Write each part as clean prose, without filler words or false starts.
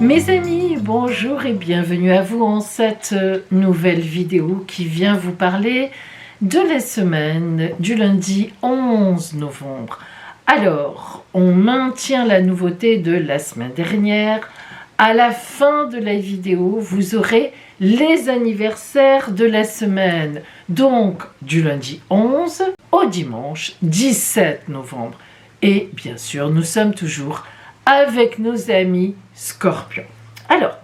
Mes amis, bonjour et bienvenue à vous en cette nouvelle vidéo qui vient vous parler de la semaine du lundi 11 novembre. Alors, on maintient la nouveauté de la semaine dernière. À la fin de la vidéo, vous aurez les anniversaires de la semaine. Donc, du lundi 11 au dimanche 17 novembre. Et bien sûr, nous sommes toujours avec nos amis Scorpions. Alors,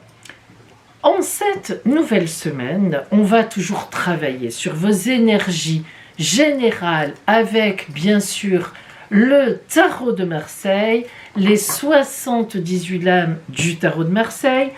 en cette nouvelle semaine, on va toujours travailler sur vos énergies générales avec, bien sûr, le tarot de Marseille, les 78 lames du tarot de Marseille.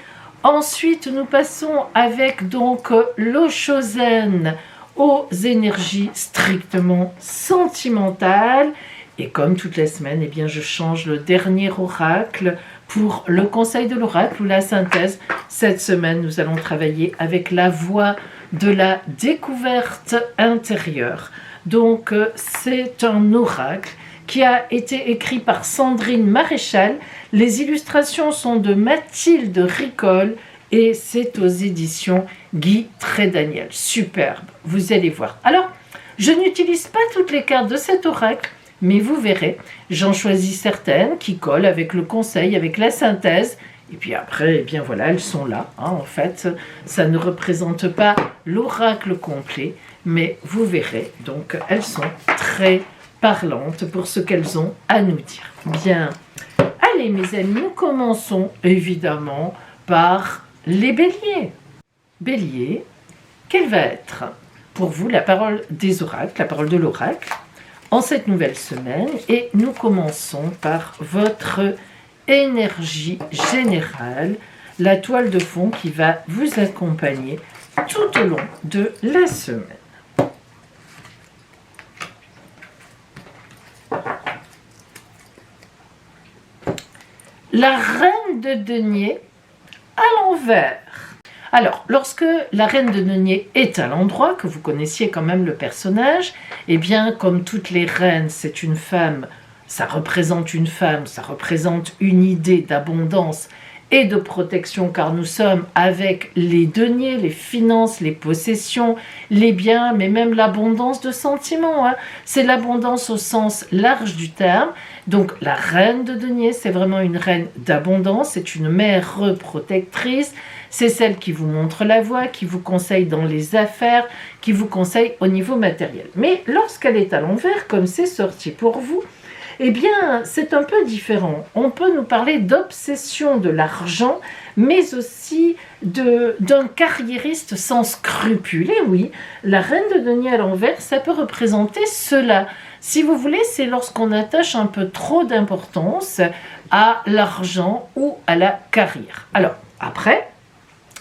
Ensuite, nous passons avec donc l'Oshozen aux énergies strictement sentimentales. Et comme toutes les semaines, eh bien, je change le dernier oracle pour le conseil de l'oracle ou la synthèse. Cette semaine, nous allons travailler avec la voie de la découverte intérieure. Donc, c'est un oracle qui a été écrit par Sandrine Maréchal. Les illustrations sont de Mathilde Ricol et c'est aux éditions Guy Trédaniel. Superbe, vous allez voir. Alors, je n'utilise pas toutes les cartes de cet oracle, mais vous verrez, j'en choisis certaines qui collent avec le conseil, avec la synthèse. Et puis après, eh bien voilà, elles sont là. En fait, ça ne représente pas l'oracle complet, mais vous verrez, donc elles sont très parlantes pour ce qu'elles ont à nous dire. Bien, allez mes amis, nous commençons évidemment par les béliers. Bélier, quelle va être pour vous la parole des oracles, la parole de l'oracle en cette nouvelle semaine? Et nous commençons par votre énergie générale, la toile de fond qui va vous accompagner tout au long de la semaine. La reine de denier à l'envers. Alors, lorsque la reine de denier est à l'endroit, que vous connaissiez quand même le personnage, eh bien, comme toutes les reines, c'est une femme, ça représente une femme, ça représente une idée d'abondance et de protection, car nous sommes avec les deniers, les finances, les possessions, les biens, mais même l'abondance de sentiments. C'est l'abondance au sens large du terme. Donc, la reine de denier, c'est vraiment une reine d'abondance, c'est une mère protectrice. C'est celle qui vous montre la voie, qui vous conseille dans les affaires, qui vous conseille au niveau matériel. Mais lorsqu'elle est à l'envers, comme c'est sorti pour vous, eh bien, c'est un peu différent. On peut nous parler d'obsession de l'argent, mais aussi d'un carriériste sans scrupules. Et oui, la reine de denier à l'envers, ça peut représenter cela. Si vous voulez, c'est lorsqu'on attache un peu trop d'importance à l'argent ou à la carrière. Alors, après,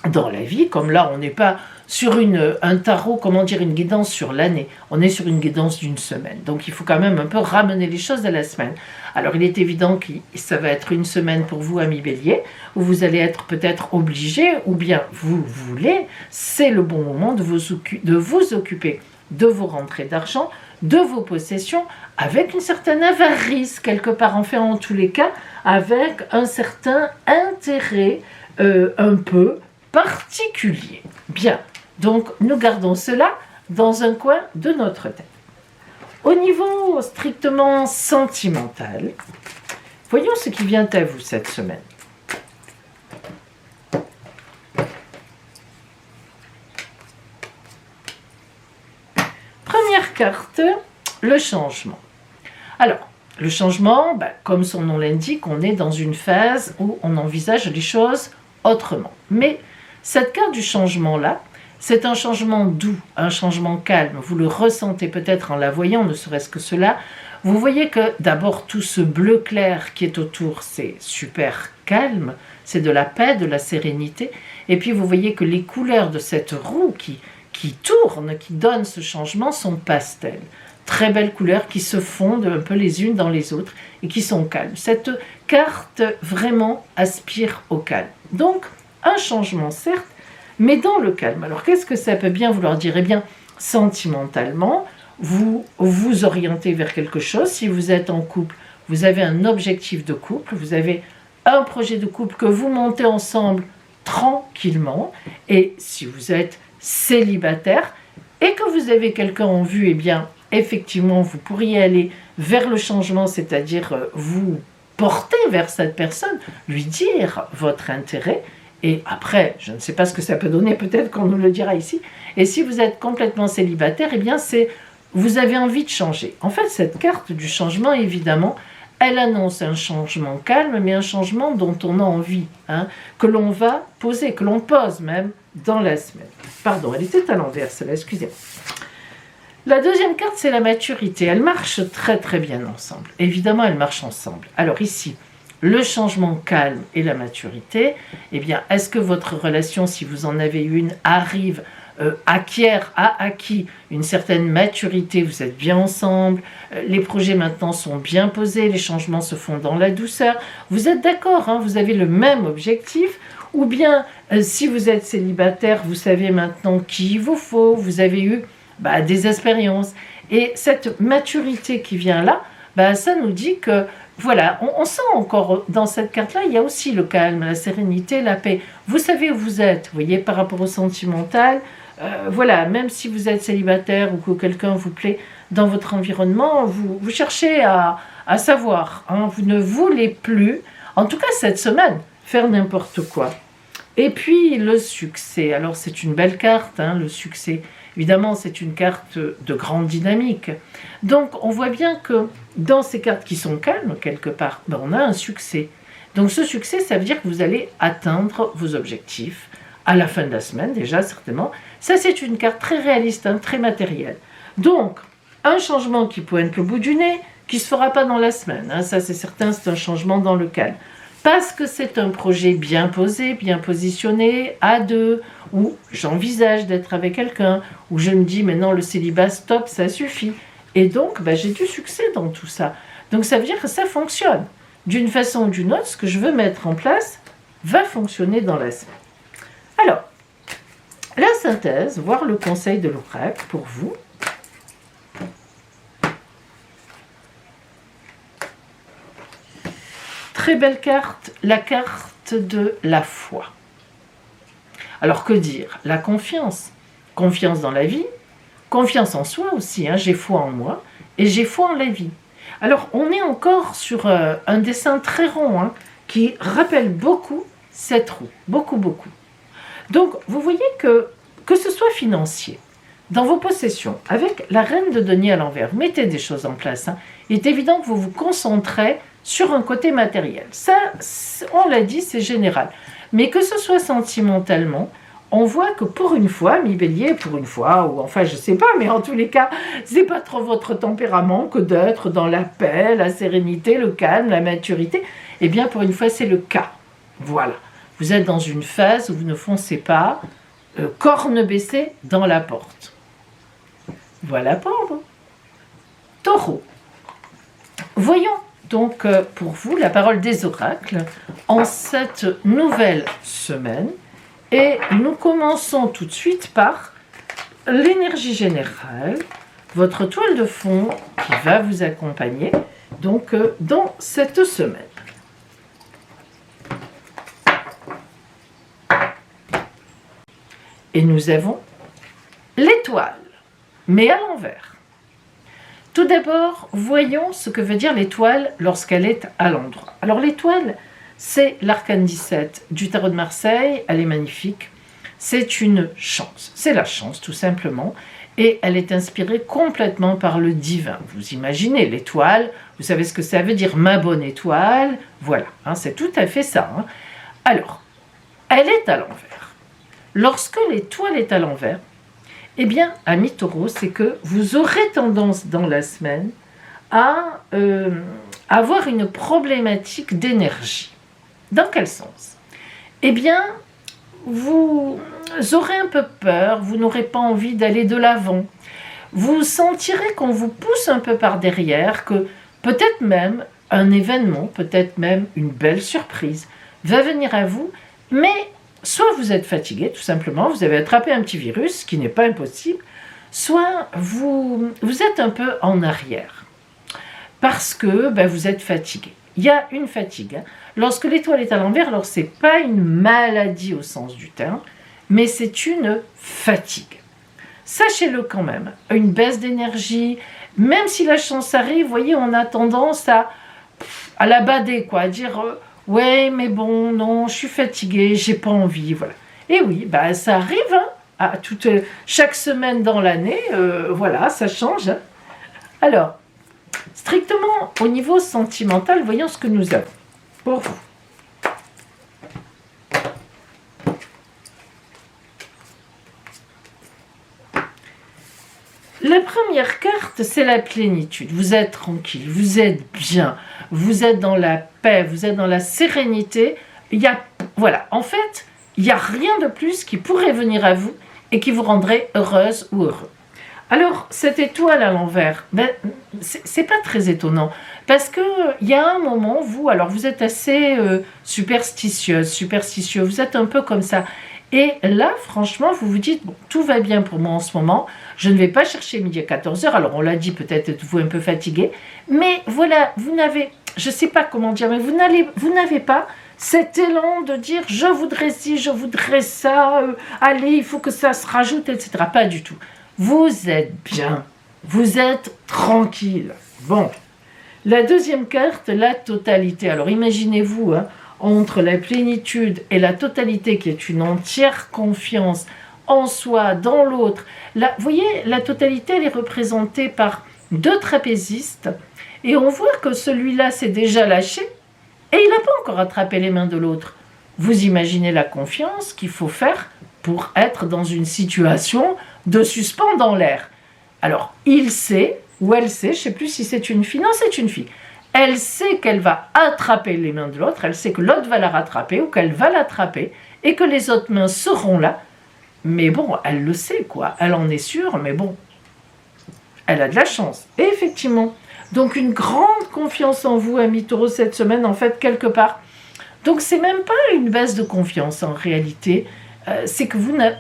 dans la vie, comme là, on n'est pas sur un tarot, comment dire, une guidance sur l'année. On est sur une guidance d'une semaine. Donc, il faut quand même un peu ramener les choses à la semaine. Alors, il est évident que ça va être une semaine pour vous, amis bélier, où vous allez être peut-être obligé, ou bien vous voulez, c'est le bon moment de vous occuper de vos rentrées d'argent, de vos possessions, avec une certaine avarice, quelque part, enfin, en tous les cas, avec un certain intérêt un peu particulier. Bien, donc nous gardons cela dans un coin de notre tête. Au niveau strictement sentimental, voyons ce qui vient à vous cette semaine. Première carte, le changement. Alors, le changement, comme son nom l'indique, on est dans une phase où on envisage les choses autrement. Mais cette carte du changement-là, c'est un changement doux, un changement calme. Vous le ressentez peut-être en la voyant, ne serait-ce que cela. Vous voyez que d'abord tout ce bleu clair qui est autour, c'est super calme, c'est de la paix, de la sérénité. Et puis vous voyez que les couleurs de cette roue qui tourne, qui donne ce changement, sont pastels. Très belles couleurs qui se fondent un peu les unes dans les autres et qui sont calmes. Cette carte vraiment aspire au calme. Donc, un changement certes, mais dans le calme. Alors, qu'est-ce que ça peut bien vouloir dire? Eh bien, sentimentalement, vous vous orientez vers quelque chose. Si vous êtes en couple, vous avez un objectif de couple, vous avez un projet de couple que vous montez ensemble tranquillement. Et si vous êtes célibataire et que vous avez quelqu'un en vue, eh bien, effectivement, vous pourriez aller vers le changement, c'est-à-dire vous porter vers cette personne, lui dire votre intérêt. Et après, je ne sais pas ce que ça peut donner, peut-être qu'on nous le dira ici. Et si vous êtes complètement célibataire, eh bien, vous avez envie de changer. En fait, cette carte du changement, évidemment, elle annonce un changement calme, mais un changement dont on a envie, que l'on va poser, que l'on pose même dans la semaine. Pardon, elle était à l'envers, celle-là, excusez-moi. La deuxième carte, c'est la maturité. Elle marche très très bien ensemble. Évidemment, elle marche ensemble. Alors ici, le changement calme et la maturité, eh bien, est-ce que votre relation, si vous en avez une, a acquis une certaine maturité, vous êtes bien ensemble, les projets maintenant sont bien posés, les changements se font dans la douceur, vous êtes d'accord, vous avez le même objectif, ou bien si vous êtes célibataire, vous savez maintenant qui il vous faut, vous avez eu des expériences, et cette maturité qui vient là, ça nous dit que voilà, on sent encore dans cette carte-là, il y a aussi le calme, la sérénité, la paix. Vous savez où vous êtes, vous voyez, par rapport au sentimental. Voilà, même si vous êtes célibataire ou que quelqu'un vous plaît dans votre environnement, vous cherchez à savoir. Vous ne voulez plus, en tout cas cette semaine, faire n'importe quoi. Et puis le succès. Alors c'est une belle carte, le succès. Évidemment, c'est une carte de grande dynamique. Donc, on voit bien que dans ces cartes qui sont calmes, quelque part, on a un succès. Donc, ce succès, ça veut dire que vous allez atteindre vos objectifs à la fin de la semaine, déjà, certainement. Ça, c'est une carte très réaliste, très matérielle. Donc, un changement qui pointe le bout du nez, qui ne se fera pas dans la semaine. Ça, c'est certain, c'est un changement dans le calme. Parce que c'est un projet bien posé, bien positionné, à deux, où j'envisage d'être avec quelqu'un, où je me dis, mais non, le célibat, stop, ça suffit. Et donc, j'ai du succès dans tout ça. Donc, ça veut dire que ça fonctionne. D'une façon ou d'une autre, ce que je veux mettre en place va fonctionner dans la semaine. Alors, la synthèse, voire le conseil de l'oracle pour vous. Très belle carte, la carte de la foi. Alors que dire? La confiance. Confiance dans la vie, confiance en soi aussi, j'ai foi en moi et j'ai foi en la vie. Alors on est encore sur un dessin très rond qui rappelle beaucoup cette roue, beaucoup. Donc vous voyez que ce soit financier, dans vos possessions, avec la reine de denier à l'envers, vous mettez des choses en place. Il est évident que vous vous concentrez sur un côté matériel. Ça, on l'a dit, c'est général. Mais que ce soit sentimentalement, on voit que pour une fois, mi-bélier, pour une fois, ou enfin je sais pas, mais en tous les cas, c'est pas trop votre tempérament que d'être dans la paix, la sérénité, le calme, la maturité. Eh bien, pour une fois, c'est le cas. Voilà. Vous êtes dans une phase où vous ne foncez pas, corne baissée dans la porte. Voilà pour vous. Taureau. Voyons donc pour vous la parole des oracles en cette nouvelle semaine. Et nous commençons tout de suite par l'énergie générale, votre toile de fond qui va vous accompagner donc dans cette semaine. Et nous avons l'étoile, mais à l'envers. Tout d'abord, voyons ce que veut dire l'étoile lorsqu'elle est à l'endroit. Alors l'étoile, c'est l'arcane 17 du tarot de Marseille, elle est magnifique. C'est une chance, c'est la chance tout simplement. Et elle est inspirée complètement par le divin. Vous imaginez l'étoile, vous savez ce que ça veut dire, ma bonne étoile. Voilà, c'est tout à fait ça. Alors, elle est à l'envers. Lorsque l'étoile est à l'envers, eh bien, amis taureaux, c'est que vous aurez tendance dans la semaine à avoir une problématique d'énergie. Dans quel sens? Eh bien, vous aurez un peu peur, vous n'aurez pas envie d'aller de l'avant. Vous sentirez qu'on vous pousse un peu par derrière, que peut-être même un événement, peut-être même une belle surprise va venir à vous, mais soit vous êtes fatigué, tout simplement, vous avez attrapé un petit virus, ce qui n'est pas impossible, soit vous êtes un peu en arrière, parce que vous êtes fatigué. il y a une fatigue. Hein. Lorsque l'étoile est à l'envers, alors c'est pas une maladie au sens du terme, mais c'est une fatigue. Sachez-le quand même, une baisse d'énergie, même si la chance arrive, vous voyez, on a tendance à la bader, quoi, à dire ouais, mais bon, non, je suis fatiguée, j'ai pas envie, voilà. Et oui, bah, ça arrive, hein, chaque semaine dans l'année, voilà, ça change. Hein. Alors, strictement au niveau sentimental, voyons ce que nous avons pour vous. La première carte, c'est la plénitude. Vous êtes tranquille, vous êtes bien, vous êtes dans la paix, vous êtes dans la sérénité. Voilà, en fait, il n'y a rien de plus qui pourrait venir à vous et qui vous rendrait heureuse ou heureux. Alors, cette étoile à l'envers, ben, c'est pas très étonnant, parce que il y a un moment, vous êtes assez superstitieux, vous êtes un peu comme ça. Et là, franchement, vous vous dites, bon, tout va bien pour moi en ce moment, je ne vais pas chercher midi à 14h, alors on l'a dit, peut-être êtes-vous un peu fatigué, mais voilà, vous n'avez, je ne sais pas comment dire, mais vous n'avez pas cet élan de dire, je voudrais ci, je voudrais ça, allez, il faut que ça se rajoute, etc. Pas du tout. Vous êtes bien, vous êtes tranquille. Bon, la deuxième carte, la totalité. Alors imaginez-vous, hein, entre la plénitude et la totalité qui est une entière confiance en soi, dans l'autre. Vous voyez, la totalité, elle est représentée par deux trapézistes et on voit que celui-là s'est déjà lâché et il n'a pas encore attrapé les mains de l'autre. Vous imaginez la confiance qu'il faut faire pour être dans une situation de suspens dans l'air. Alors, il sait, ou elle sait, je ne sais plus si c'est une fille, non, c'est une fille. Elle sait qu'elle va attraper les mains de l'autre, elle sait que l'autre va la rattraper ou qu'elle va l'attraper et que les autres mains seront là. Mais bon, elle le sait, quoi. Elle en est sûre, mais bon, elle a de la chance. Et effectivement, donc une grande confiance en vous, amis Taureau, cette semaine, en fait, quelque part. Donc, c'est même pas une baisse de confiance, en réalité. C'est que voilà,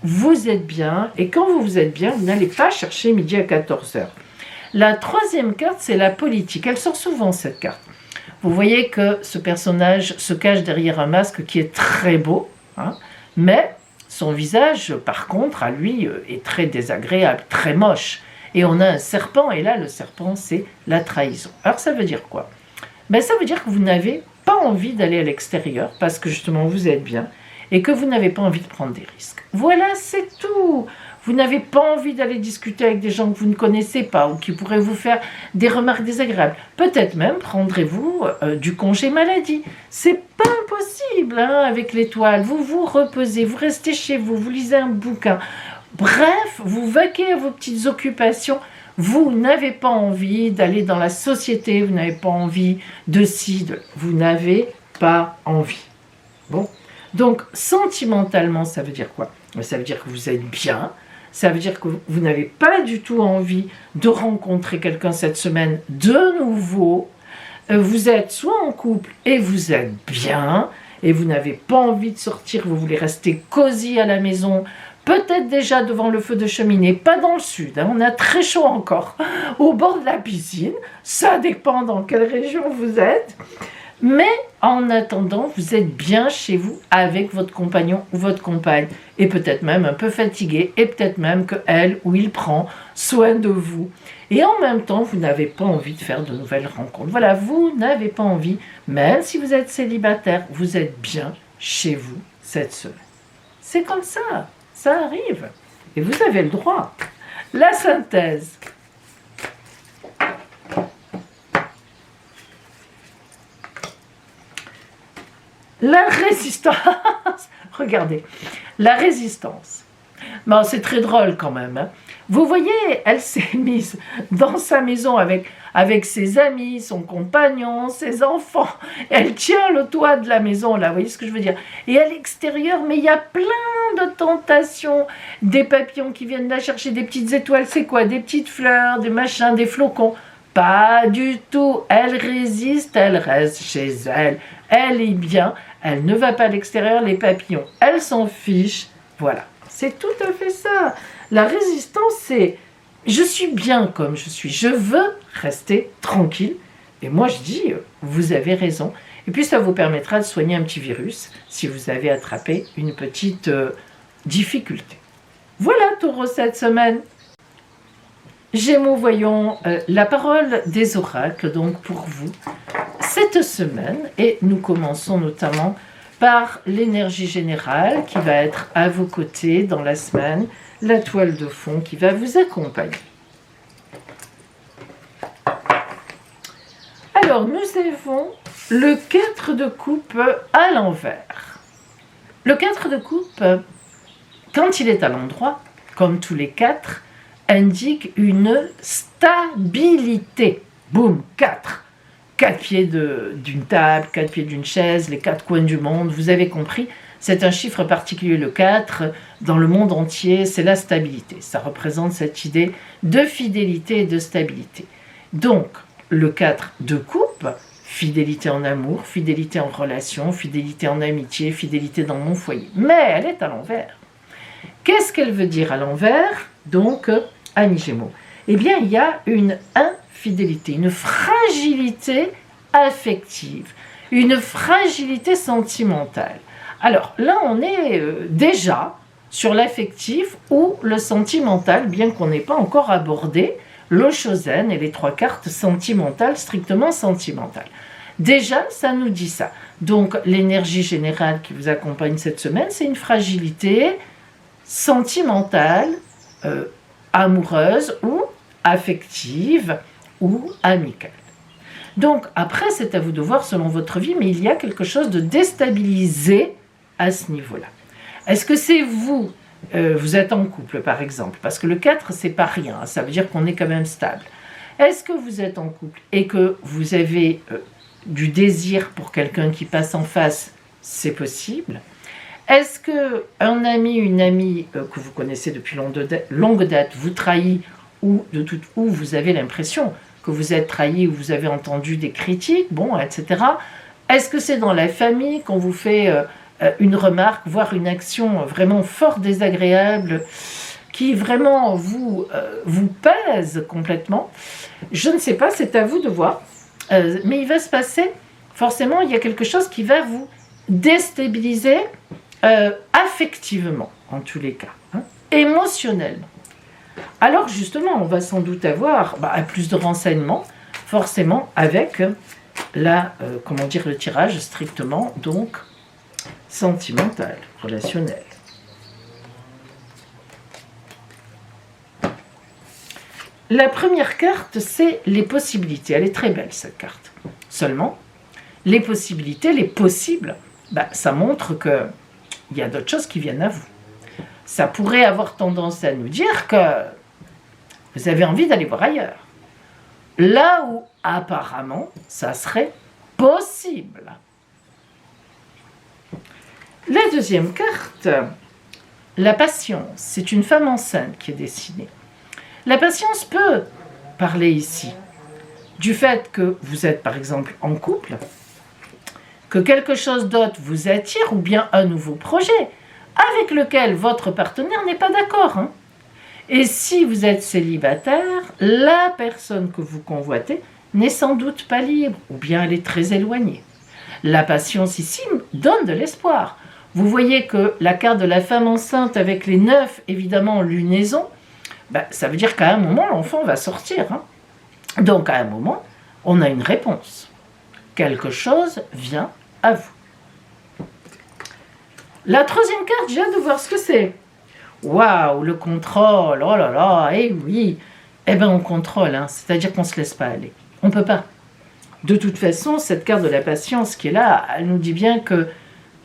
vous êtes bien, et quand vous êtes bien, vous n'allez pas chercher midi à 14h. La troisième carte, c'est la politique. Elle sort souvent, cette carte. Vous voyez que ce personnage se cache derrière un masque qui est très beau, hein, mais son visage, par contre, à lui, est très désagréable, très moche. Et on a un serpent, et là, le serpent, c'est la trahison. Alors, ça veut dire quoi? Ben, ça veut dire que vous n'avez pas envie d'aller à l'extérieur, parce que justement, vous êtes bien, et que vous n'avez pas envie de prendre des risques. Voilà, c'est tout. Vous n'avez pas envie d'aller discuter avec des gens que vous ne connaissez pas ou qui pourraient vous faire des remarques désagréables. Peut-être même prendrez-vous du congé maladie. C'est pas impossible hein, avec l'étoile. Vous vous reposez, vous restez chez vous, vous lisez un bouquin. Bref, vous vaquez à vos petites occupations. Vous n'avez pas envie d'aller dans la société, vous n'avez pas envie de ci, vous n'avez pas envie. Bon. Donc, sentimentalement, ça veut dire quoi? Ça veut dire que vous êtes bien, ça veut dire que vous n'avez pas du tout envie de rencontrer quelqu'un cette semaine de nouveau. Vous êtes soit en couple et vous êtes bien, et vous n'avez pas envie de sortir, vous voulez rester cosy à la maison, peut-être déjà devant le feu de cheminée, pas dans le sud, hein, on a très chaud encore, au bord de la piscine, ça dépend dans quelle région vous êtes. Mais en attendant, vous êtes bien chez vous avec votre compagnon ou votre compagne et peut-être même un peu fatigué et peut-être même qu'elle ou il prend soin de vous. Et en même temps, vous n'avez pas envie de faire de nouvelles rencontres. Voilà, vous n'avez pas envie, même si vous êtes célibataire, vous êtes bien chez vous cette semaine. C'est comme ça arrive et vous avez le droit. La synthèse. La résistance, regardez, la résistance. Bon, c'est très drôle quand même. Hein. Vous voyez, elle s'est mise dans sa maison avec ses amis, son compagnon, ses enfants. Elle tient le toit de la maison, là, vous voyez ce que je veux dire? Et à l'extérieur, mais il y a plein de tentations. Des papillons qui viennent la chercher, des petites étoiles, c'est quoi? Des petites fleurs, des machins, des flocons. Pas du tout. Elle résiste, elle reste chez elle. Elle est bien, elle ne va pas à l'extérieur, les papillons, elle s'en fiche. Voilà, c'est tout à fait ça. La résistance, c'est je suis bien comme je suis, je veux rester tranquille, Et moi je dis, vous avez raison. Et puis ça vous permettra de soigner un petit virus si vous avez attrapé une petite difficulté. Voilà Taureau cette semaine. Gémeaux, voyons la parole des oracles donc pour vous cette semaine. Et nous commençons notamment par l'énergie générale qui va être à vos côtés dans la semaine, la toile de fond qui va vous accompagner. Alors, nous avons le 4 de coupe à l'envers. Le 4 de coupe, quand il est à l'endroit, comme tous les 4, indique une stabilité. Boum, 4. 4 pieds d'une table, 4 pieds d'une chaise, les 4 coins du monde, vous avez compris, c'est un chiffre particulier, le 4, dans le monde entier, c'est la stabilité. Ça représente cette idée de fidélité et de stabilité. Donc, le 4 de coupe, fidélité en amour, fidélité en relation, fidélité en amitié, fidélité dans mon foyer. Mais elle est à l'envers. Qu'est-ce qu'elle veut dire à l'envers? Donc, amis Gémeaux, eh bien, il y a une infidélité, une fragilité affective, une fragilité sentimentale. Alors là, on est déjà sur l'affectif ou le sentimental, bien qu'on n'ait pas encore abordé le Shosen et les 3 cartes sentimentales, strictement sentimentales. Déjà, ça nous dit ça. Donc, l'énergie générale qui vous accompagne cette semaine, c'est une fragilité sentimentale, amoureuse ou affective ou amicale. Donc, après, c'est à vous de voir selon votre vie, mais il y a quelque chose de déstabilisé à ce niveau-là. Est-ce que c'est vous vous êtes en couple, par exemple, parce que le 4, c'est pas rien, ça veut dire qu'on est quand même stable. Est-ce que vous êtes en couple et que vous avez du désir pour quelqu'un qui passe en face? C'est possible. Est-ce qu'un ami, une amie que vous connaissez depuis longue date vous trahit ou vous avez l'impression que vous êtes trahi ou vous avez entendu des critiques, bon, etc. Est-ce que c'est dans la famille qu'on vous fait une remarque, voire une action vraiment fort désagréable qui vraiment vous pèse complètement? Je ne sais pas, c'est à vous de voir. Mais il va se passer, forcément, il y a quelque chose qui va vous déstabiliser affectivement, en tous les cas, hein, émotionnellement. Alors justement, on va sans doute avoir plus de renseignements, forcément avec le tirage strictement, donc, sentimental, relationnel. La première carte, c'est les possibilités. Elle est très belle, cette carte. Seulement, les possibilités, les possibles, ça montre qu'il y a d'autres choses qui viennent à vous. Ça pourrait avoir tendance à nous dire que vous avez envie d'aller voir ailleurs. Là où, apparemment, ça serait possible. La deuxième carte, la patience. C'est une femme enceinte qui est dessinée. La patience peut parler ici du fait que vous êtes, par exemple, en couple, que quelque chose d'autre vous attire ou bien un nouveau projet avec lequel votre partenaire n'est pas d'accord. Hein. Et si vous êtes célibataire, la personne que vous convoitez n'est sans doute pas libre ou bien elle est très éloignée. La patience ici donne de l'espoir. Vous voyez que la carte de la femme enceinte avec les 9, évidemment, lunaison, ça veut dire qu'à un moment, l'enfant va sortir. Hein. Donc, à un moment, on a une réponse. Quelque chose vient à vous. La troisième carte, j'ai hâte de voir ce que c'est. Waouh, le contrôle, oh là là, eh oui. Eh bien, on contrôle, hein, c'est-à-dire qu'on ne se laisse pas aller. On ne peut pas. De toute façon, cette carte de la patience qui est là, elle nous dit bien que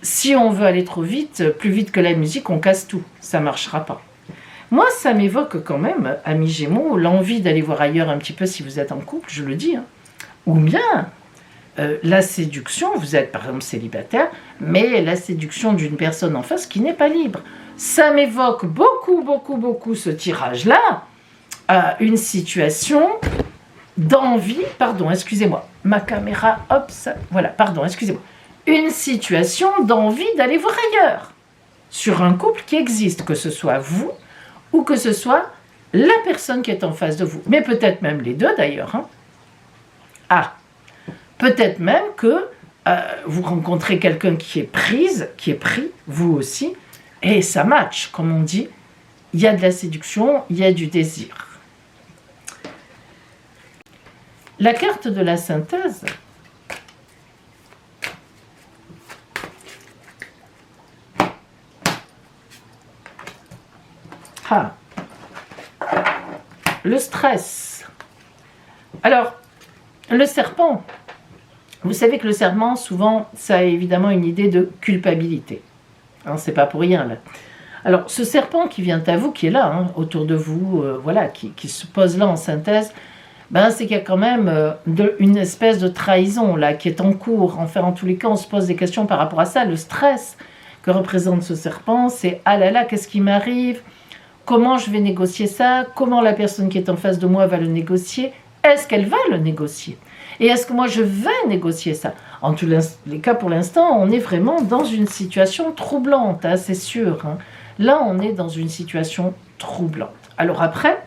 si on veut aller trop vite, plus vite que la musique, on casse tout. Ça ne marchera pas. Moi, ça m'évoque quand même, amis Gémeaux, l'envie d'aller voir ailleurs un petit peu si vous êtes en couple, je le dis. Hein. Ou bien, la séduction, vous êtes par exemple célibataire, mais la séduction d'une personne en face qui n'est pas libre. Ça m'évoque beaucoup ce tirage-là, une situation d'envie, pardon, excusez-moi, ma caméra, hop, ça, voilà, pardon, excusez-moi, une situation d'envie d'aller voir ailleurs, sur un couple qui existe, que ce soit vous, ou que ce soit la personne qui est en face de vous, mais peut-être même les deux d'ailleurs. Hein. Ah, Peut-être même que vous rencontrez quelqu'un qui est pris, vous aussi, et ça match, comme on dit. Il y a de la séduction, il y a du désir. La carte de la synthèse, le stress. Alors, le serpent, vous savez que le serpent, souvent, ça a évidemment une idée de culpabilité. Hein, c'est pas pour rien, là. Alors, ce serpent qui vient à vous, qui est là, hein, autour de vous, voilà, qui se pose là en synthèse, ben, c'est qu'il y a quand même une espèce de trahison, là, qui est en cours. Enfin, en tous les cas, on se pose des questions par rapport à ça. Le stress que représente ce serpent, c'est « Ah là là, qu'est-ce qui m'arrive ? Comment je vais négocier ça ? Comment la personne qui est en face de moi va le négocier ? Est-ce qu'elle va le négocier ? Et est-ce que moi je vais négocier ça ? En tous les cas, pour l'instant, on est vraiment dans une situation troublante, hein, c'est sûr. Hein. Là, on est dans une situation troublante. Alors après,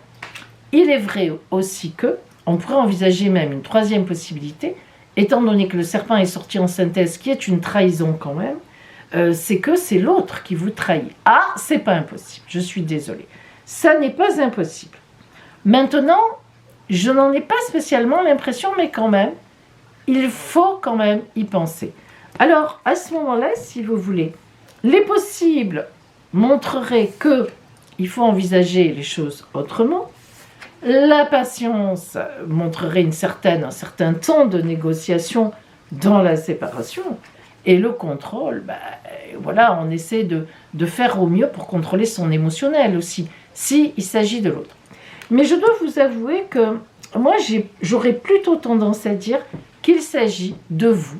il est vrai aussi que on pourrait envisager même une troisième possibilité, étant donné que le serpent est sorti en synthèse, qui est une trahison quand même, c'est que c'est l'autre qui vous trahit. Ah, c'est pas impossible, je suis désolée. Ça n'est pas impossible. Maintenant, je n'en ai pas spécialement l'impression, mais quand même, il faut quand même y penser. Alors, à ce moment-là, si vous voulez, les possibles montreraient qu'il faut envisager les choses autrement. La patience montrerait un certain temps de négociation dans la séparation. Et le contrôle, voilà, on essaie de faire au mieux pour contrôler son émotionnel aussi, s'il s'agit de l'autre. Mais je dois vous avouer que moi, j'aurais plutôt tendance à dire qu'il s'agit de vous,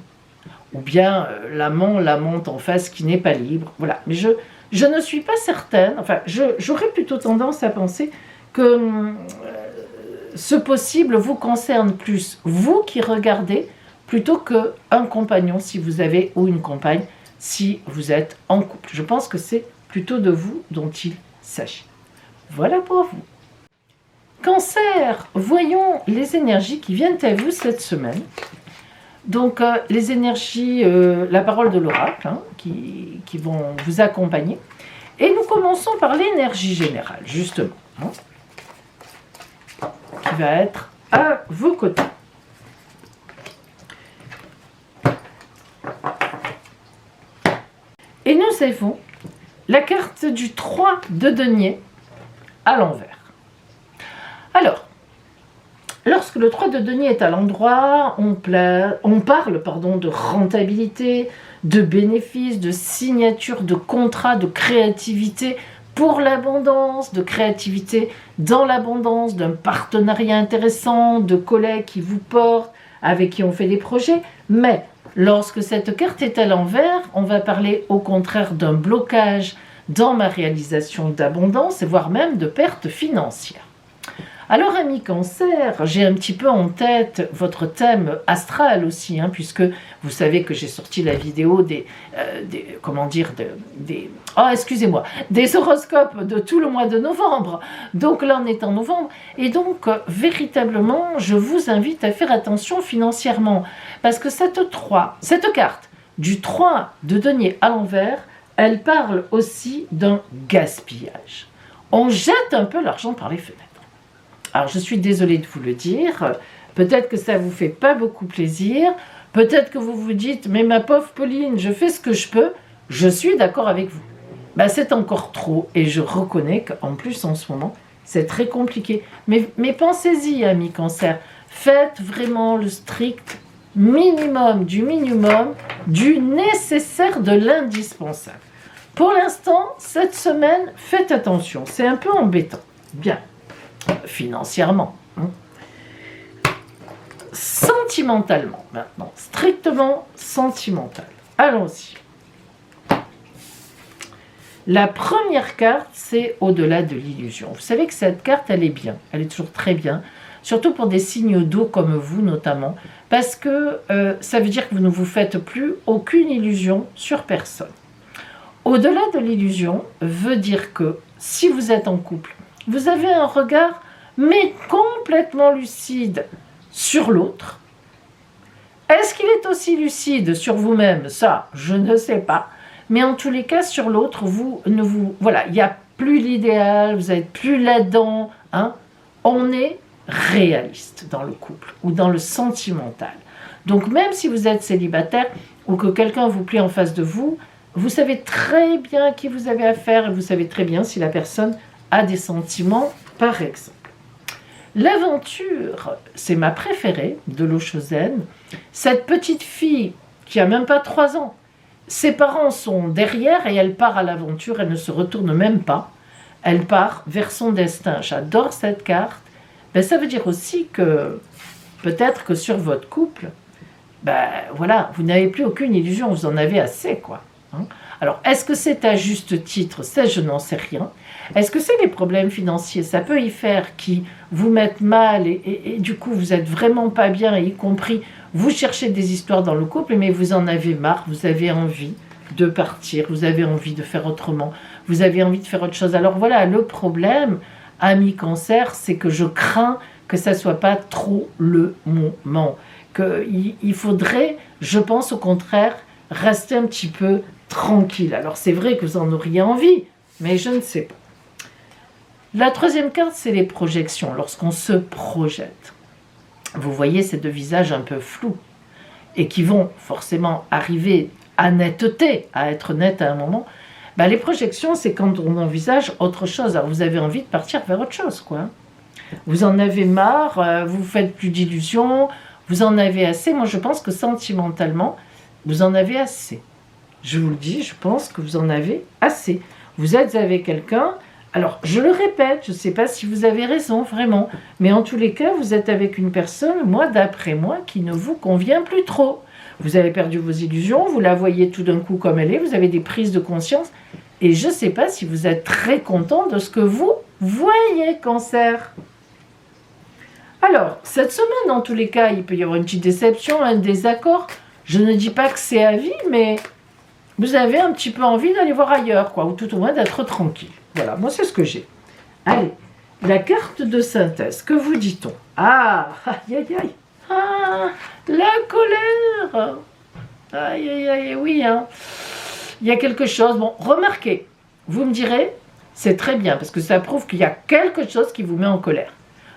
ou bien l'amant, l'amante en face qui n'est pas libre. Voilà. Mais je ne suis pas certaine, enfin, j'aurais plutôt tendance à penser que ce possible vous concerne plus vous qui regardez, plutôt qu'un compagnon si vous avez, ou une compagne si vous êtes en couple. Je pense que c'est plutôt de vous dont il s'agit. Voilà pour vous. Cancer, voyons les énergies qui viennent à vous cette semaine. Donc les énergies, la parole de l'oracle, hein, qui vont vous accompagner. Et nous commençons par l'énergie générale, justement, hein, qui va être à vos côtés. Et nous avons la carte du 3 de denier à l'envers. Alors, lorsque le 3 de denier est à l'endroit, on parle de rentabilité, de bénéfices, de signature, de contrat, de créativité pour l'abondance, de créativité dans l'abondance, d'un partenariat intéressant, de collègues qui vous portent, avec qui on fait des projets. Mais lorsque cette carte est à l'envers, on va parler au contraire d'un blocage dans ma réalisation d'abondance, et voire même de perte financière. Alors, amis Cancer, j'ai un petit peu en tête votre thème astral aussi, hein, puisque vous savez que j'ai sorti la vidéo des horoscopes de tout le mois de novembre. Donc là, on est en novembre. Et donc, véritablement, je vous invite à faire attention financièrement. Parce que cette carte du 3 de denier à l'envers, elle parle aussi d'un gaspillage. On jette un peu l'argent par les fenêtres. Alors, je suis désolée de vous le dire, peut-être que ça ne vous fait pas beaucoup plaisir, peut-être que vous vous dites « mais ma pauvre Pauline, je fais ce que je peux », je suis d'accord avec vous. C'est encore trop, et je reconnais qu'en plus, en ce moment, c'est très compliqué. Mais pensez-y, amis Cancer, faites vraiment le strict minimum, du nécessaire, de l'indispensable. Pour l'instant, cette semaine, faites attention, c'est un peu embêtant. Bien. Financièrement, hein. Sentimentalement maintenant, strictement sentimental. Allons-y. La première carte, c'est au-delà de l'illusion. Vous savez que cette carte, elle est bien, elle est toujours très bien, surtout pour des signes d'eau comme vous notamment, parce que ça veut dire que vous ne vous faites plus aucune illusion sur personne. Au-delà de l'illusion veut dire que si vous êtes en couple, vous avez un regard, mais complètement lucide, sur l'autre. Est-ce qu'il est aussi lucide sur vous-même? Ça, je ne sais pas. Mais en tous les cas, sur l'autre, voilà, il n'y a plus l'idéal, vous n'êtes plus là-dedans. Hein. On est réaliste dans le couple ou dans le sentimental. Donc même si vous êtes célibataire ou que quelqu'un vous plaît en face de vous, vous savez très bien à qui vous avez affaire et vous savez très bien si la personne a des sentiments, par exemple. L'aventure, c'est ma préférée de l'eau chauzaine. Cette petite fille qui a même pas 3 ans, ses parents sont derrière et elle part à l'aventure, elle ne se retourne même pas. Elle part vers son destin. J'adore cette carte. Ben, ça veut dire aussi que peut-être que sur votre couple, ben, voilà, vous n'avez plus aucune illusion, vous en avez assez, quoi. Hein. Alors, est-ce que c'est à juste titre? Ça, je n'en sais rien. Est-ce que c'est les problèmes financiers? Ça peut y faire qui vous mettent mal et du coup, vous n'êtes vraiment pas bien, y compris, vous cherchez des histoires dans le couple, mais vous en avez marre, vous avez envie de partir, vous avez envie de faire autrement, vous avez envie de faire autre chose. Alors voilà, le problème, ami Cancer, c'est que je crains que ça ne soit pas trop le moment. Il faudrait, je pense au contraire, rester un petit peu tranquille. Alors c'est vrai que vous en auriez envie, mais je ne sais pas. La troisième carte, c'est les projections, lorsqu'on se projette. Vous voyez ces deux visages un peu flous et qui vont forcément arriver à netteté, à être net à un moment. Ben, les projections, c'est quand on envisage autre chose. Alors vous avez envie de partir vers autre chose, quoi. Vous en avez marre, vous faites plus d'illusions, vous en avez assez. Moi, je pense que sentimentalement, vous en avez assez. Je vous le dis, je pense que vous en avez assez. Vous êtes avec quelqu'un, alors je le répète, je ne sais pas si vous avez raison vraiment, mais en tous les cas, vous êtes avec une personne, moi d'après moi, qui ne vous convient plus trop. Vous avez perdu vos illusions, vous la voyez tout d'un coup comme elle est, vous avez des prises de conscience, et je ne sais pas si vous êtes très content de ce que vous voyez, Cancer. Alors, cette semaine, en tous les cas, il peut y avoir une petite déception, un désaccord. Je ne dis pas que c'est à vie, mais vous avez un petit peu envie d'aller voir ailleurs, quoi, ou tout au moins d'être tranquille. Voilà, moi c'est ce que j'ai. Allez, la carte de synthèse, que vous dit-on? Ah, aïe aïe aïe, ah, la colère. Aïe aïe aïe, oui, hein. Il y a quelque chose, bon, remarquez, vous me direz, c'est très bien, parce que ça prouve qu'il y a quelque chose qui vous met en colère.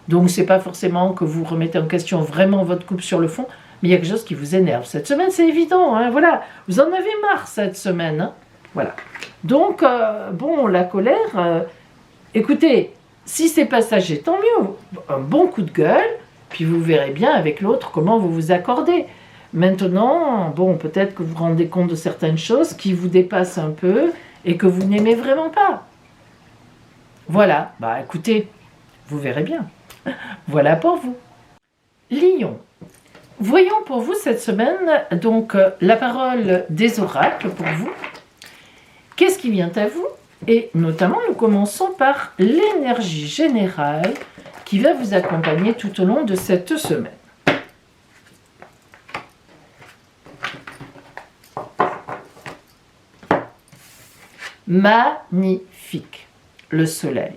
Donc c'est pas forcément que vous remettez en question vraiment votre couple sur le fond, mais il y a quelque chose qui vous énerve. Cette semaine, c'est évident, hein, voilà. Vous en avez marre cette semaine, hein, voilà. Donc, bon, la colère, écoutez, si c'est passager, tant mieux. Un bon coup de gueule, puis vous verrez bien avec l'autre comment vous vous accordez. Maintenant, bon, peut-être que vous vous rendez compte de certaines choses qui vous dépassent un peu et que vous n'aimez vraiment pas. Voilà, bah écoutez, vous verrez bien. Voilà pour vous. Lion. Voyons pour vous cette semaine, donc, la parole des oracles pour vous. Qu'est-ce qui vient à vous? Et notamment, nous commençons par l'énergie générale qui va vous accompagner tout au long de cette semaine. Magnifique, le soleil.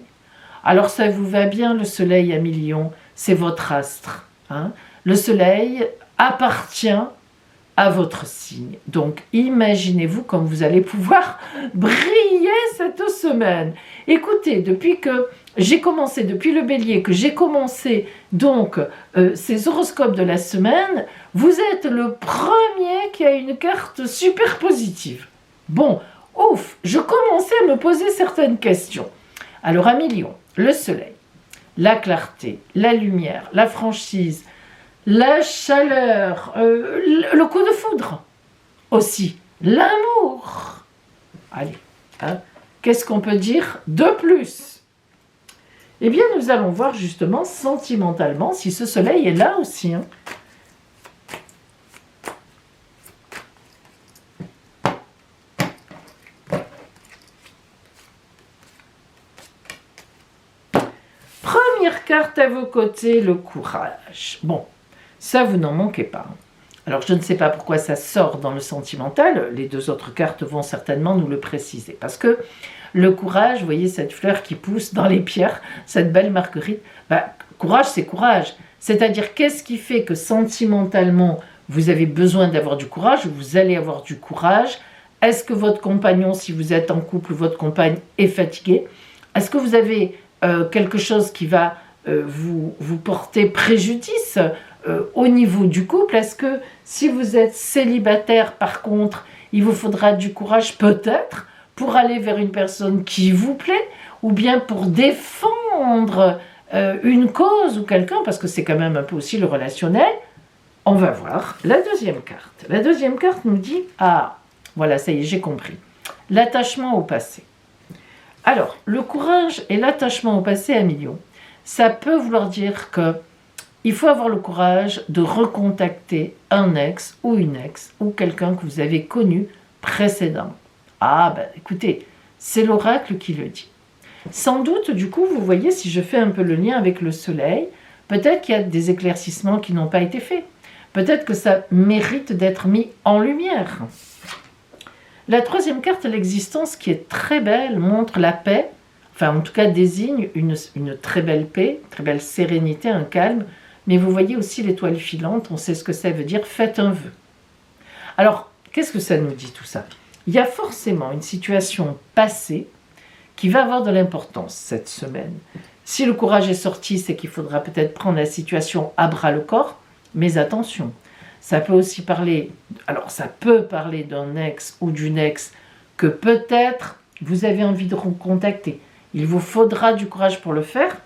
Alors ça vous va bien, le soleil à Lion, c'est votre astre. Hein? Le soleil appartient à votre signe. Donc, imaginez-vous comme vous allez pouvoir briller cette semaine. Écoutez, depuis que j'ai commencé, depuis le bélier, que j'ai commencé donc ces horoscopes de la semaine, vous êtes le premier qui a une carte super positive. Bon, ouf, je commençais à me poser certaines questions. Alors, à Lion, le soleil, la clarté, la lumière, la franchise, la chaleur, le coup de foudre, aussi l'amour. Allez, hein, qu'est-ce qu'on peut dire de plus? Eh bien, nous allons voir justement sentimentalement si ce soleil est là aussi. Hein. Première carte à vos côtés, le courage. Bon. Ça, vous n'en manquez pas. Alors, je ne sais pas pourquoi ça sort dans le sentimental. Les deux autres cartes vont certainement nous le préciser. Parce que le courage, vous voyez cette fleur qui pousse dans les pierres, cette belle marguerite, bah, courage, c'est courage. C'est-à-dire, qu'est-ce qui fait que sentimentalement, vous avez besoin d'avoir du courage, vous allez avoir du courage. Est-ce que votre compagnon, si vous êtes en couple, votre compagne est fatiguée? Est-ce que vous avez quelque chose qui va vous porter préjudice au niveau du couple? Est-ce que si vous êtes célibataire, par contre, il vous faudra du courage peut-être pour aller vers une personne qui vous plaît, ou bien pour défendre une cause ou quelqu'un, parce que c'est quand même un peu aussi le relationnel? On va voir la deuxième carte. La deuxième carte nous dit, ah, voilà, ça y est, j'ai compris. L'attachement au passé. Alors, le courage et l'attachement au passé à millions, ça peut vouloir dire que il faut avoir le courage de recontacter un ex ou une ex ou quelqu'un que vous avez connu précédemment. Ah, ben écoutez, c'est l'oracle qui le dit. Sans doute, du coup, vous voyez, si je fais un peu le lien avec le soleil, peut-être qu'il y a des éclaircissements qui n'ont pas été faits. Peut-être que ça mérite d'être mis en lumière. La troisième carte, l'existence, qui est très belle, montre la paix, enfin en tout cas désigne une très belle paix, très belle sérénité, un calme, mais vous voyez aussi l'étoile filante, on sait ce que ça veut dire, faites un vœu. Alors, qu'est-ce que ça nous dit tout ça? Il y a forcément une situation passée qui va avoir de l'importance cette semaine. Si le courage est sorti, c'est qu'il faudra peut-être prendre la situation à bras-le-corps, mais attention, ça peut aussi parler, alors ça peut parler d'un ex ou d'une ex que peut-être vous avez envie de recontacter. Il vous faudra du courage pour le faire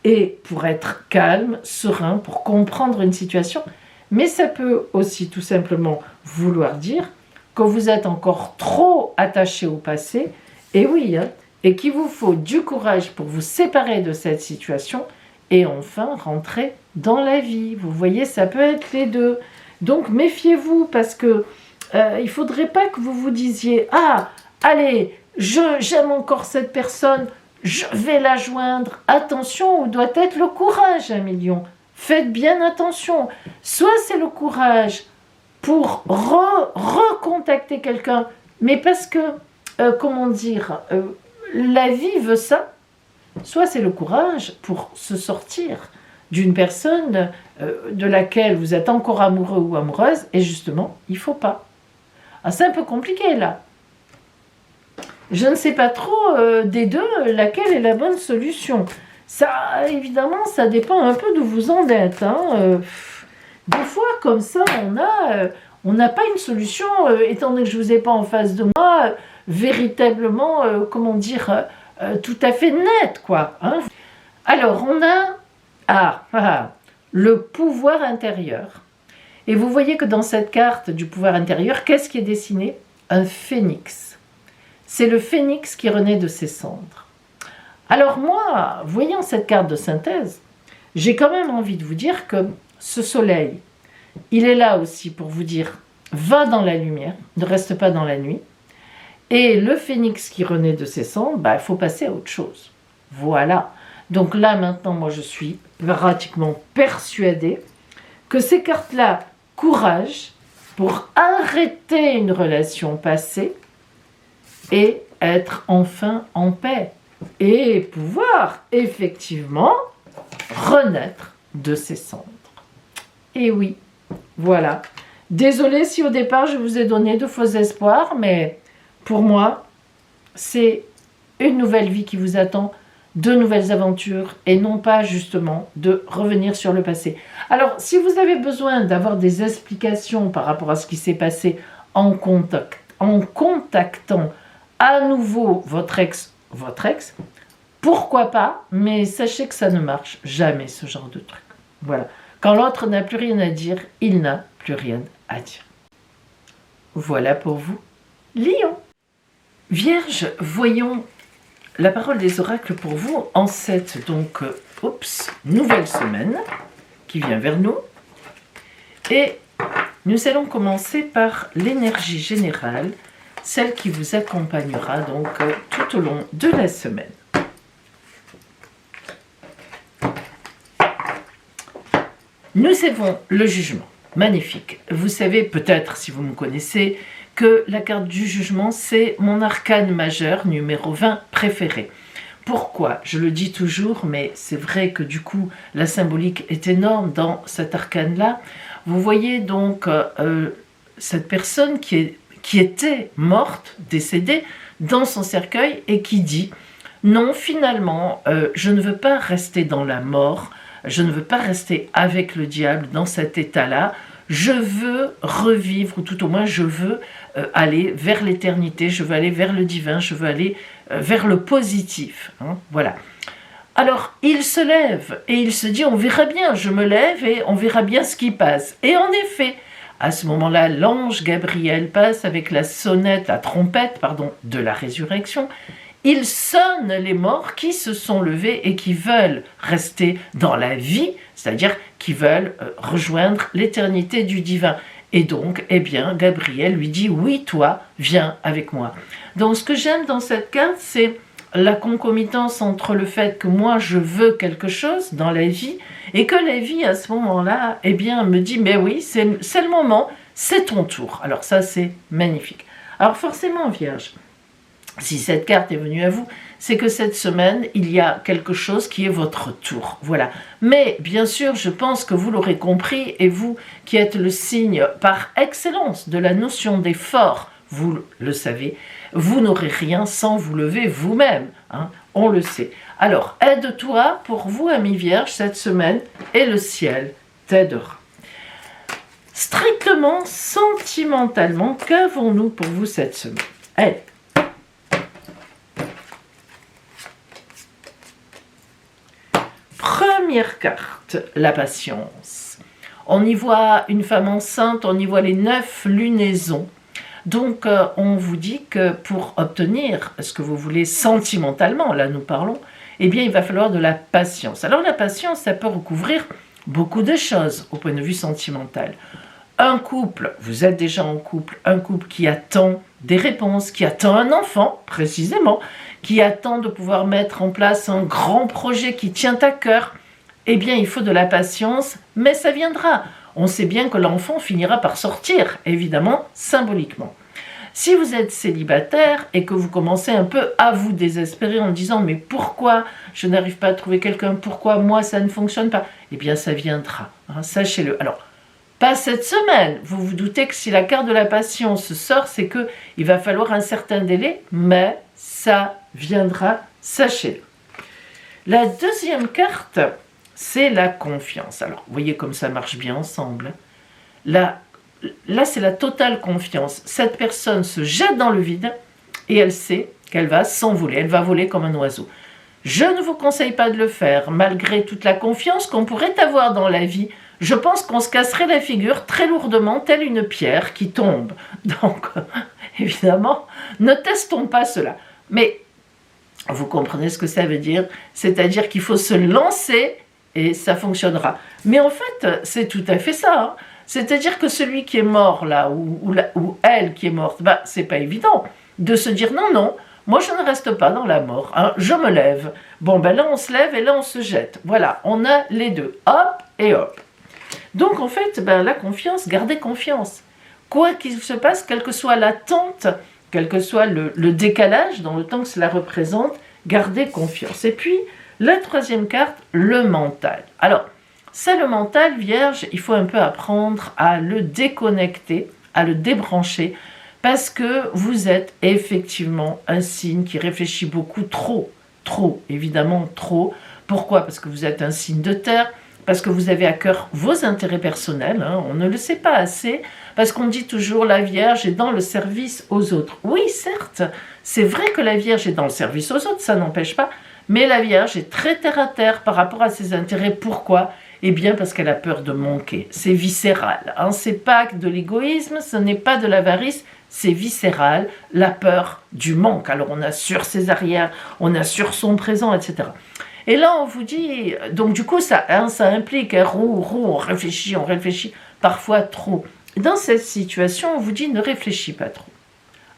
et pour être calme, serein, pour comprendre une situation. Mais ça peut aussi tout simplement vouloir dire que vous êtes encore trop attaché au passé, et oui, hein, et qu'il vous faut du courage pour vous séparer de cette situation et enfin rentrer dans la vie. Vous voyez, ça peut être les deux. Donc méfiez-vous parce que il ne faudrait pas que vous vous disiez « Ah, allez, j'aime encore cette personne, je vais la joindre. » Attention, où doit être le courage, un million. Faites bien attention. Soit c'est le courage pour recontacter quelqu'un, mais parce que, comment dire, la vie veut ça. Soit c'est le courage pour se sortir d'une personne de laquelle vous êtes encore amoureux ou amoureuse, et justement, il ne faut pas. Ah, c'est un peu compliqué là. Je ne sais pas trop des deux laquelle est la bonne solution. Ça, évidemment, ça dépend un peu d'où vous en êtes. Hein. Des fois, comme ça, on n'a pas une solution, étant donné que je ne vous ai pas en face de moi, véritablement, comment dire, tout à fait nette, quoi. Hein. Alors, on a le pouvoir intérieur. Et vous voyez que dans cette carte du pouvoir intérieur, qu'est-ce qui est dessiné? Un phénix. C'est le phénix qui renaît de ses cendres. Alors moi, voyant cette carte de synthèse, j'ai quand même envie de vous dire que ce soleil, il est là aussi pour vous dire « va dans la lumière, ne reste pas dans la nuit ». Et le phénix qui renaît de ses cendres, il faut passer à autre chose. Voilà. Donc là, maintenant, moi, je suis pratiquement persuadée que ces cartes-là, courage, pour arrêter une relation passée et être enfin en paix. Et pouvoir, effectivement, renaître de ses cendres. Et oui, voilà. Désolée si au départ, je vous ai donné de faux espoirs, mais pour moi, c'est une nouvelle vie qui vous attend, de nouvelles aventures, et non pas justement de revenir sur le passé. Alors, si vous avez besoin d'avoir des explications par rapport à ce qui s'est passé en contactant à nouveau votre ex, pourquoi pas, mais sachez que ça ne marche jamais, ce genre de truc. Voilà. Quand l'autre n'a plus rien à dire, il n'a plus rien à dire. Voilà pour vous, Lion. Vierge, voyons la parole des oracles pour vous en cette nouvelle semaine qui vient vers nous. Et nous allons commencer par l'énergie générale, celle qui vous accompagnera donc tout au long de la semaine. Nous avons le jugement, magnifique. Vous savez peut-être, si vous me connaissez, que la carte du jugement, c'est mon arcane majeur numéro 20 préféré. Pourquoi? Je le dis toujours, mais c'est vrai que du coup, la symbolique est énorme dans cet arcane-là. Vous voyez donc cette personne qui était morte, décédée, dans son cercueil et qui dit « Non, finalement, je ne veux pas rester dans la mort, je ne veux pas rester avec le diable dans cet état-là, je veux revivre, ou tout au moins je veux aller vers l'éternité, je veux aller vers le divin, je veux aller vers le positif. Hein, voilà. Alors, il se lève et il se dit, on verra bien, je me lève et on verra bien ce qui passe. Et en effet, à ce moment-là, l'ange Gabriel passe avec la sonnette, la trompette, pardon, de la résurrection. Il sonne les morts qui se sont levés et qui veulent rester dans la vie, c'est-à-dire qui veulent rejoindre l'éternité du divin. Et donc, eh bien, Gabriel lui dit, oui, toi, viens avec moi. Donc, ce que j'aime dans cette carte, c'est la concomitance entre le fait que moi, je veux quelque chose dans la vie et que la vie, à ce moment-là, eh bien, me dit, mais oui, c'est le moment, c'est ton tour. Alors ça, c'est magnifique. Alors forcément, Vierge, si cette carte est venue à vous, c'est que cette semaine, il y a quelque chose qui est votre tour. Voilà. Mais bien sûr, je pense que vous l'aurez compris, et vous qui êtes le signe par excellence de la notion d'effort, vous le savez, vous n'aurez rien sans vous lever vous-même. Hein, on le sait. Alors, aide-toi pour vous, amis vierges, cette semaine, et le ciel t'aidera. Strictement, sentimentalement, qu'avons-nous pour vous cette semaine? Allez. Première carte, la patience. On y voit une femme enceinte, on y voit les 9 lunaisons. Donc, on vous dit que pour obtenir ce que vous voulez sentimentalement, là nous parlons, eh bien, il va falloir de la patience. Alors, la patience, ça peut recouvrir beaucoup de choses au point de vue sentimental. Un couple, vous êtes déjà en couple, un couple qui attend des réponses, qui attend un enfant, précisément, qui attend de pouvoir mettre en place un grand projet qui tient à cœur, eh bien, il faut de la patience, mais ça viendra. On sait bien que l'enfant finira par sortir, évidemment, symboliquement. Si vous êtes célibataire et que vous commencez un peu à vous désespérer en disant « mais pourquoi je n'arrive pas à trouver quelqu'un, pourquoi moi ça ne fonctionne pas ?» Eh bien, ça viendra, hein, sachez-le. Alors, pas cette semaine. Vous vous doutez que si la carte de la patience sort, c'est qu'il va falloir un certain délai, mais ça viendra, sachez-le. La deuxième carte, c'est la confiance. Alors, vous voyez comme ça marche bien ensemble. Là, c'est la totale confiance. Cette personne se jette dans le vide et elle sait qu'elle va s'envoler. Elle va voler comme un oiseau. Je ne vous conseille pas de le faire, malgré toute la confiance qu'on pourrait avoir dans la vie. Je pense qu'on se casserait la figure très lourdement, telle une pierre qui tombe. Donc, évidemment, ne testons pas cela. Mais, vous comprenez ce que ça veut dire? C'est-à-dire qu'il faut se lancer et ça fonctionnera. Mais en fait, c'est tout à fait ça. Hein. C'est-à-dire que celui qui est mort là, ou elle qui est morte, bah, c'est pas évident de se dire non, non, moi je ne reste pas dans la mort, hein, je me lève. Bon, ben là on se lève et là on se jette. Voilà, on a les deux, hop et hop. Donc en fait, ben, la confiance, gardez confiance. Quoi qu'il se passe, quelle que soit l'attente, quel que soit le décalage dans le temps que cela représente, gardez confiance. Et puis, la troisième carte, le mental. Alors, c'est le mental, Vierge, il faut un peu apprendre à le déconnecter, à le débrancher, parce que vous êtes effectivement un signe qui réfléchit beaucoup trop, évidemment trop. Pourquoi? Parce que vous êtes un signe de terre, parce que vous avez à cœur vos intérêts personnels, hein, on ne le sait pas assez, parce qu'on dit toujours la Vierge est dans le service aux autres. Oui, certes, c'est vrai que la Vierge est dans le service aux autres, ça n'empêche pas, mais la Vierge est très terre à terre par rapport à ses intérêts. Pourquoi? Eh bien parce qu'elle a peur de manquer, c'est viscéral, hein, c'est pas de l'égoïsme, ce n'est pas de l'avarice, c'est viscéral, la peur du manque. Alors on assure ses arrières, on assure son présent, etc. Et là, on vous dit, donc du coup, ça implique un on réfléchit, parfois trop. Dans cette situation, on vous dit, ne réfléchis pas trop.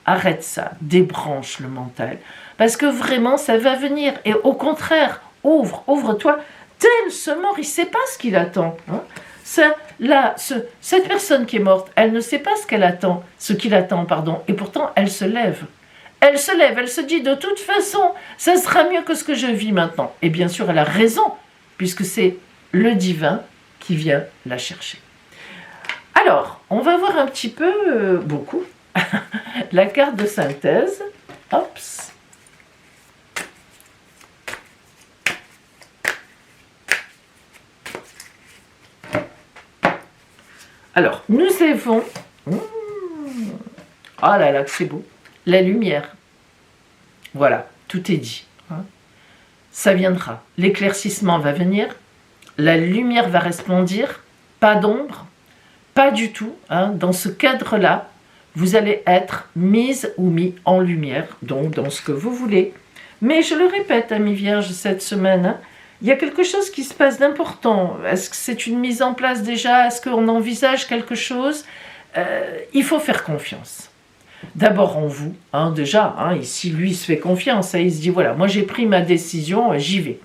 Arrête ça, débranche le mental. Parce que vraiment, ça va venir. Et au contraire, ouvre-toi. Tel ce mort, il ne sait pas ce qu'il attend. Hein. Cette personne qui est morte, elle ne sait pas ce qu'il attend, et pourtant, elle se lève. Elle se lève, elle se dit de toute façon, ça sera mieux que ce que je vis maintenant. Et bien sûr, elle a raison, puisque c'est le divin qui vient la chercher. Alors, on va voir un petit peu, beaucoup, la carte de synthèse. Hops. Alors, nous avons... Oh là là, c'est beau. La lumière. Voilà, tout est dit. Ça viendra. L'éclaircissement va venir. La lumière va resplendir. Pas d'ombre. Pas du tout. Dans ce cadre-là, vous allez être mise ou mis en lumière. Donc, dans ce que vous voulez. Mais je le répète, amis vierges, cette semaine, il y a quelque chose qui se passe d'important. Est-ce que c'est une mise en place déjà? Est-ce qu'on envisage quelque chose? Il faut faire confiance. D'abord en vous, déjà, ici lui se fait confiance, il se dit voilà, moi j'ai pris ma décision, j'y vais.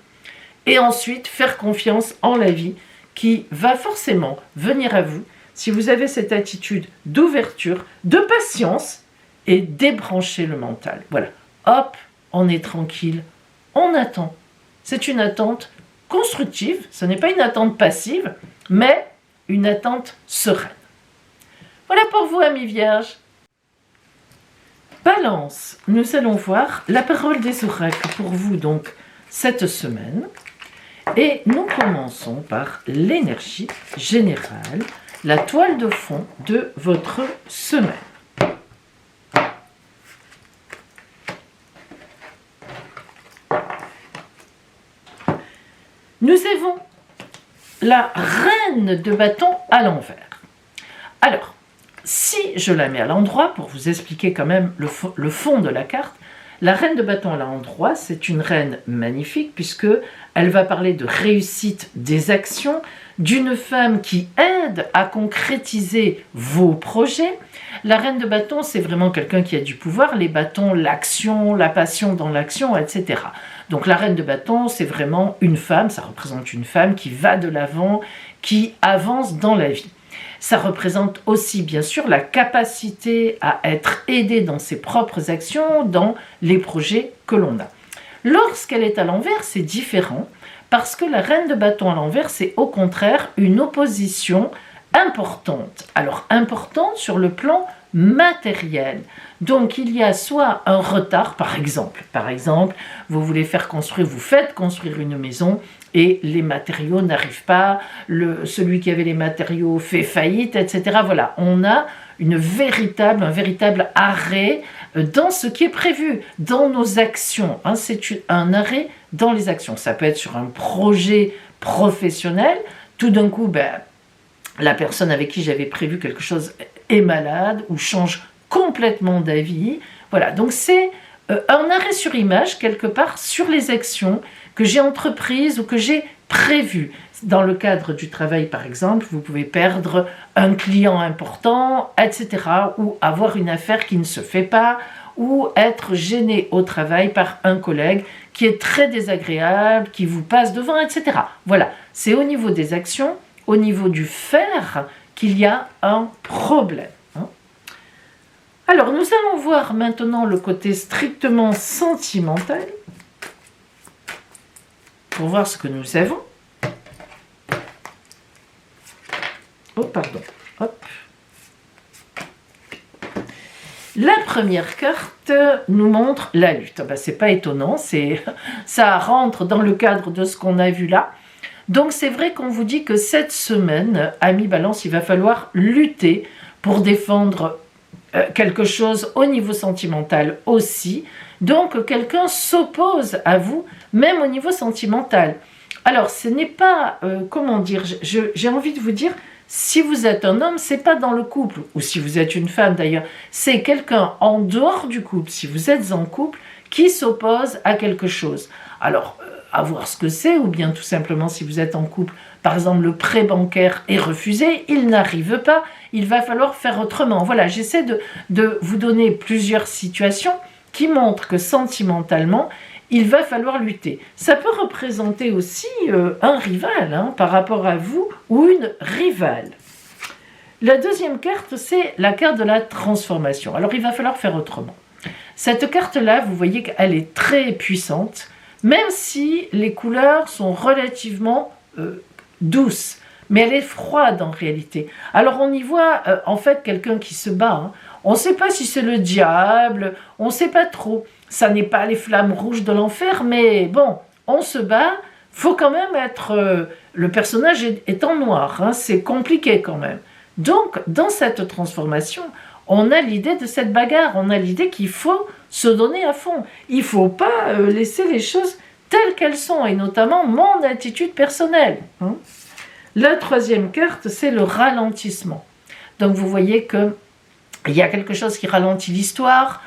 Et ensuite, faire confiance en la vie qui va forcément venir à vous si vous avez cette attitude d'ouverture, de patience et débrancher le mental. Voilà, hop, on est tranquille, on attend. C'est une attente constructive, ce n'est pas une attente passive, mais une attente sereine. Voilà pour vous, amis vierges. Balance, nous allons voir la parole des oracles pour vous donc cette semaine. Et nous commençons par l'énergie générale, la toile de fond de votre semaine. Nous avons la reine de bâton à l'envers. Alors, si je la mets à l'endroit, pour vous expliquer quand même le fond de la carte, la reine de bâton à l'endroit, c'est une reine magnifique puisque elle va parler de réussite des actions, d'une femme qui aide à concrétiser vos projets. La reine de bâton, c'est vraiment quelqu'un qui a du pouvoir, les bâtons, l'action, la passion dans l'action, etc. Donc la reine de bâton, c'est vraiment une femme, ça représente une femme qui va de l'avant, qui avance dans la vie. Ça représente aussi, bien sûr, la capacité à être aidée dans ses propres actions, dans les projets que l'on a. Lorsqu'elle est à l'envers, c'est différent, parce que la reine de bâton à l'envers, c'est au contraire une opposition importante. Alors, importante sur le plan matériel. Donc, il y a soit un retard, par exemple, vous voulez faire construire, vous faites construire une maison, et les matériaux n'arrivent pas, celui qui avait les matériaux fait faillite, etc. Voilà, on a un véritable arrêt dans ce qui est prévu, dans nos actions. C'est un arrêt dans les actions. Ça peut être sur un projet professionnel, tout d'un coup, la personne avec qui j'avais prévu quelque chose est malade ou change complètement d'avis. Voilà, donc c'est un arrêt sur image, quelque part, sur les actions que j'ai entreprises ou que j'ai prévues. Dans le cadre du travail, par exemple, vous pouvez perdre un client important, etc. ou avoir une affaire qui ne se fait pas, ou être gêné au travail par un collègue qui est très désagréable, qui vous passe devant, etc. Voilà, c'est au niveau des actions, au niveau du faire, qu'il y a un problème. Alors, nous allons voir maintenant le côté strictement sentimental, pour voir ce que nous avons. Oh, pardon. Hop. La première carte nous montre la lutte. C'est pas étonnant, ça rentre dans le cadre de ce qu'on a vu là. Donc c'est vrai qu'on vous dit que cette semaine, amis Balance, il va falloir lutter pour défendre quelque chose au niveau sentimental aussi. Donc quelqu'un s'oppose à vous, même au niveau sentimental. Alors ce n'est pas, comment dire, j'ai envie de vous dire, si vous êtes un homme, c'est pas dans le couple, ou si vous êtes une femme d'ailleurs, c'est quelqu'un en dehors du couple, si vous êtes en couple, qui s'oppose à quelque chose. Alors, à voir ce que c'est, ou bien tout simplement si vous êtes en couple, par exemple le prêt bancaire est refusé, il n'arrive pas, il va falloir faire autrement. Voilà, j'essaie de vous donner plusieurs situations qui montrent que sentimentalement, il va falloir lutter. Ça peut représenter aussi un rival par rapport à vous ou une rivale. La deuxième carte, c'est la carte de la transformation. Alors, il va falloir faire autrement. Cette carte-là, vous voyez qu'elle est très puissante, même si les couleurs sont relativement douces. Mais elle est froide en réalité. Alors on y voit en fait quelqu'un qui se bat. Hein. On ne sait pas si c'est le diable, on ne sait pas trop. Ça n'est pas les flammes rouges de l'enfer, mais bon, on se bat. Faut quand même être... le personnage est en noir, hein, c'est compliqué quand même. Donc, dans cette transformation, on a l'idée de cette bagarre, on a l'idée qu'il faut se donner à fond. Il ne faut pas laisser les choses telles qu'elles sont, et notamment mon attitude personnelle. Hein. La troisième carte, c'est le ralentissement. Donc, vous voyez qu'il y a quelque chose qui ralentit l'histoire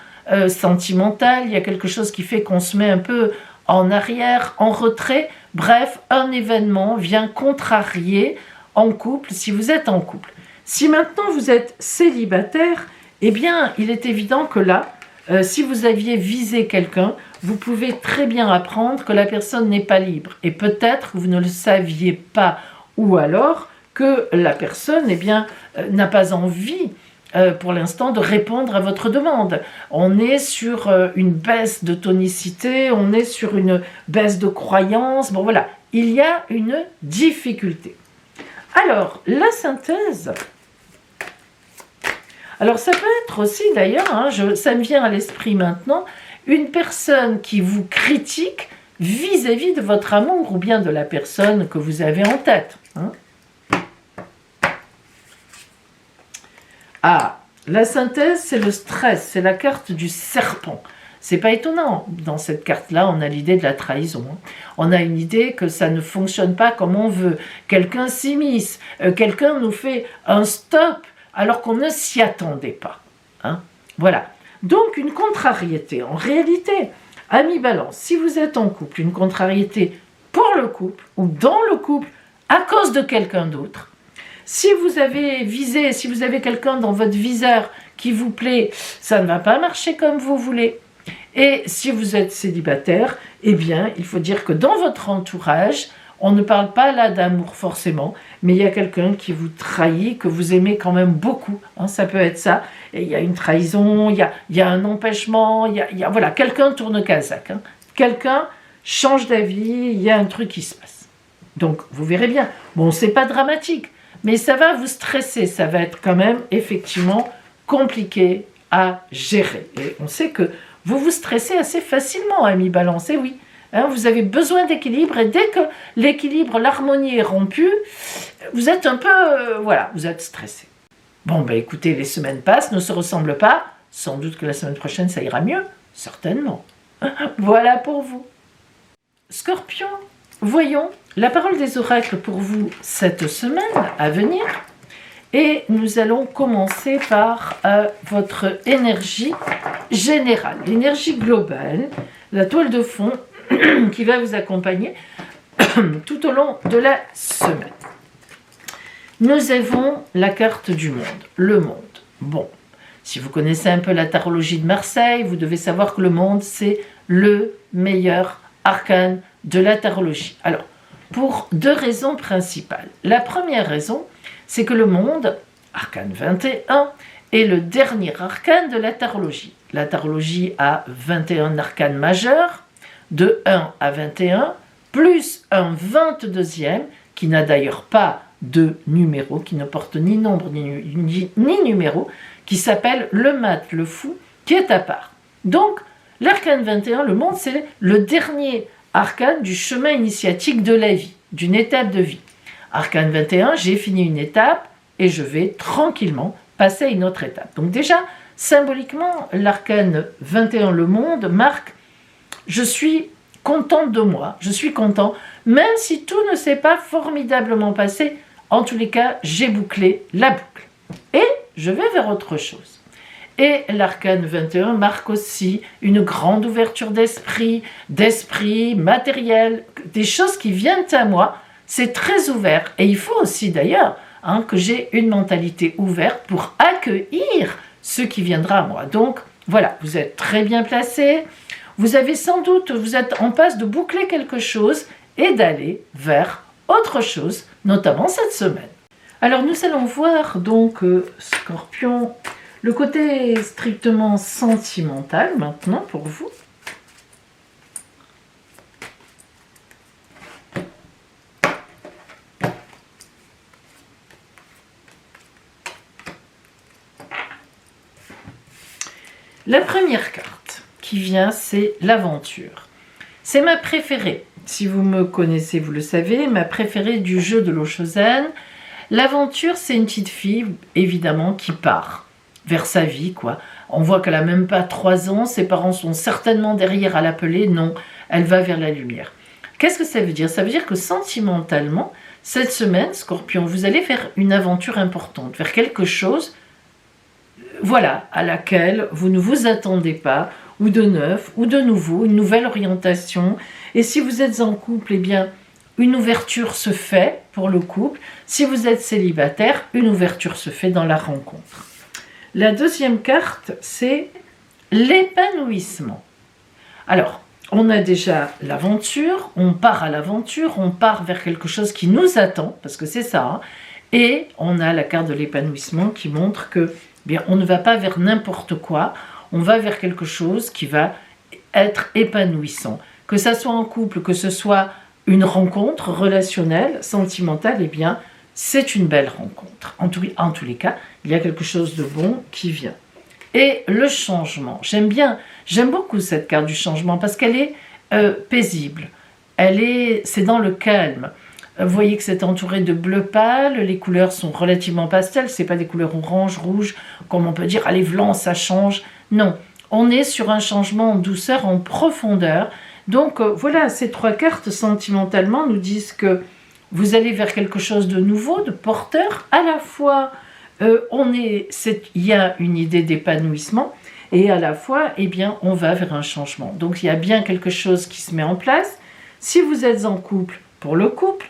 sentimentale, il y a quelque chose qui fait qu'on se met un peu en arrière, en retrait. Bref, un événement vient contrarier en couple, si vous êtes en couple. Si maintenant vous êtes célibataire, eh bien, il est évident que là, si vous aviez visé quelqu'un, vous pouvez très bien apprendre que la personne n'est pas libre. Et peut-être que vous ne le saviez pas. Ou alors que la personne, eh bien, n'a pas envie pour l'instant de répondre à votre demande. On est sur une baisse de tonicité, on est sur une baisse de croyance. Bon voilà, il y a une difficulté. Alors, la synthèse. Alors ça peut être aussi d'ailleurs, hein, ça me vient à l'esprit maintenant, une personne qui vous critique vis-à-vis de votre amour ou bien de la personne que vous avez en tête. Hein. Ah, la synthèse, c'est le stress, c'est la carte du serpent. C'est pas étonnant, dans cette carte-là, on a l'idée de la trahison. Hein. On a une idée que ça ne fonctionne pas comme on veut. Quelqu'un s'immisce, quelqu'un nous fait un stop alors qu'on ne s'y attendait pas. Hein. Voilà. Donc, une contrariété. En réalité, amis Balance, si vous êtes en couple, une contrariété pour le couple ou dans le couple à cause de quelqu'un d'autre. Si vous avez visé, si vous avez quelqu'un dans votre viseur qui vous plaît, ça ne va pas marcher comme vous voulez. Et si vous êtes célibataire, eh bien, il faut dire que dans votre entourage, on ne parle pas là d'amour forcément, mais il y a quelqu'un qui vous trahit, que vous aimez quand même beaucoup. Hein, ça peut être ça. Et il y a une trahison, il y a un empêchement, voilà, quelqu'un tourne Kazakh. Hein. Quelqu'un change d'avis, il y a un truc qui se passe. Donc, vous verrez bien. Bon, c'est pas dramatique, mais ça va vous stresser. Ça va être quand même, effectivement, compliqué à gérer. Et on sait que vous vous stressez assez facilement, amis Balance, et oui. Hein, vous avez besoin d'équilibre, et dès que l'équilibre, l'harmonie est rompue, vous êtes un peu, voilà, vous êtes stressé. Bon, ben écoutez, les semaines passent, ne se ressemblent pas. Sans doute que la semaine prochaine, ça ira mieux. Certainement. Voilà pour vous. Scorpion, voyons la parole des oracles pour vous cette semaine à venir. Et nous allons commencer par votre énergie générale, l'énergie globale, la toile de fond qui va vous accompagner tout au long de la semaine. Nous avons la carte du monde, le monde. Bon, si vous connaissez un peu la tarologie de Marseille, vous devez savoir que le monde, c'est le meilleur arcane de la tarologie. Alors, pour deux raisons principales. La première raison, c'est que le monde, arcane 21, est le dernier arcane de la tarologie. La tarologie a 21 arcanes majeurs, de 1 à 21, plus un 22e, qui n'a d'ailleurs pas de numéro, qui ne porte ni nombre ni numéro, qui s'appelle le mat, le fou, qui est à part. Donc, l'arcane 21, le monde, c'est le dernier arcane du chemin initiatique de la vie, d'une étape de vie. Arcane 21, j'ai fini une étape et je vais tranquillement passer à une autre étape. Donc déjà, symboliquement, l'arcane 21, le monde, marque « je suis contente de moi, je suis content, même si tout ne s'est pas formidablement passé, en tous les cas, j'ai bouclé la boucle. Et je vais vers autre chose. » Et l'arcane 21 marque aussi une grande ouverture d'esprit matériel, des choses qui viennent à moi. C'est très ouvert. Et il faut aussi d'ailleurs que j'ai une mentalité ouverte pour accueillir ce qui viendra à moi. Donc voilà, vous êtes très bien placé. Vous avez sans doute, vous êtes en passe de boucler quelque chose et d'aller vers autre chose, notamment cette semaine. Alors nous allons voir donc, Scorpion, Le côté strictement sentimental maintenant pour vous. La première carte qui vient, c'est l'aventure. C'est ma préférée. Si vous me connaissez, vous le savez, ma préférée du jeu de l'eau Chosen. L'aventure, c'est une petite fille, évidemment, qui part vers sa vie, quoi. On voit qu'elle n'a même pas 3 ans, ses parents sont certainement derrière à l'appeler. Non, elle va vers la lumière. Qu'est-ce que ça veut dire? Ça veut dire que sentimentalement, cette semaine, Scorpion, vous allez faire une aventure importante, vers quelque chose, voilà, à laquelle vous ne vous attendez pas, ou de neuf, ou de nouveau, une nouvelle orientation. Et si vous êtes en couple, eh bien, une ouverture se fait pour le couple. Si vous êtes célibataire, une ouverture se fait dans la rencontre. La deuxième carte, c'est l'épanouissement. Alors, on a déjà l'aventure, on part à l'aventure, on part vers quelque chose qui nous attend, parce que c'est ça, hein, et on a la carte de l'épanouissement qui montre que bien, on ne va pas vers n'importe quoi, on va vers quelque chose qui va être épanouissant. Que ça soit en couple, que ce soit une rencontre relationnelle, sentimentale, eh bien, c'est une belle rencontre. En tous les cas, il y a quelque chose de bon qui vient. Et le changement, j'aime beaucoup cette carte du changement parce qu'elle est paisible, c'est dans le calme. Vous voyez que c'est entouré de bleu pâle, les couleurs sont relativement pastel, c'est pas des couleurs orange, rouge, comme on peut dire, allez, blanc, ça change. Non, on est sur un changement en douceur, en profondeur. Donc voilà, ces 3 cartes sentimentalement nous disent que vous allez vers quelque chose de nouveau, de porteur. À la fois, il y a une idée d'épanouissement et à la fois, eh bien, on va vers un changement. Donc il y a bien quelque chose qui se met en place. Si vous êtes en couple, pour le couple.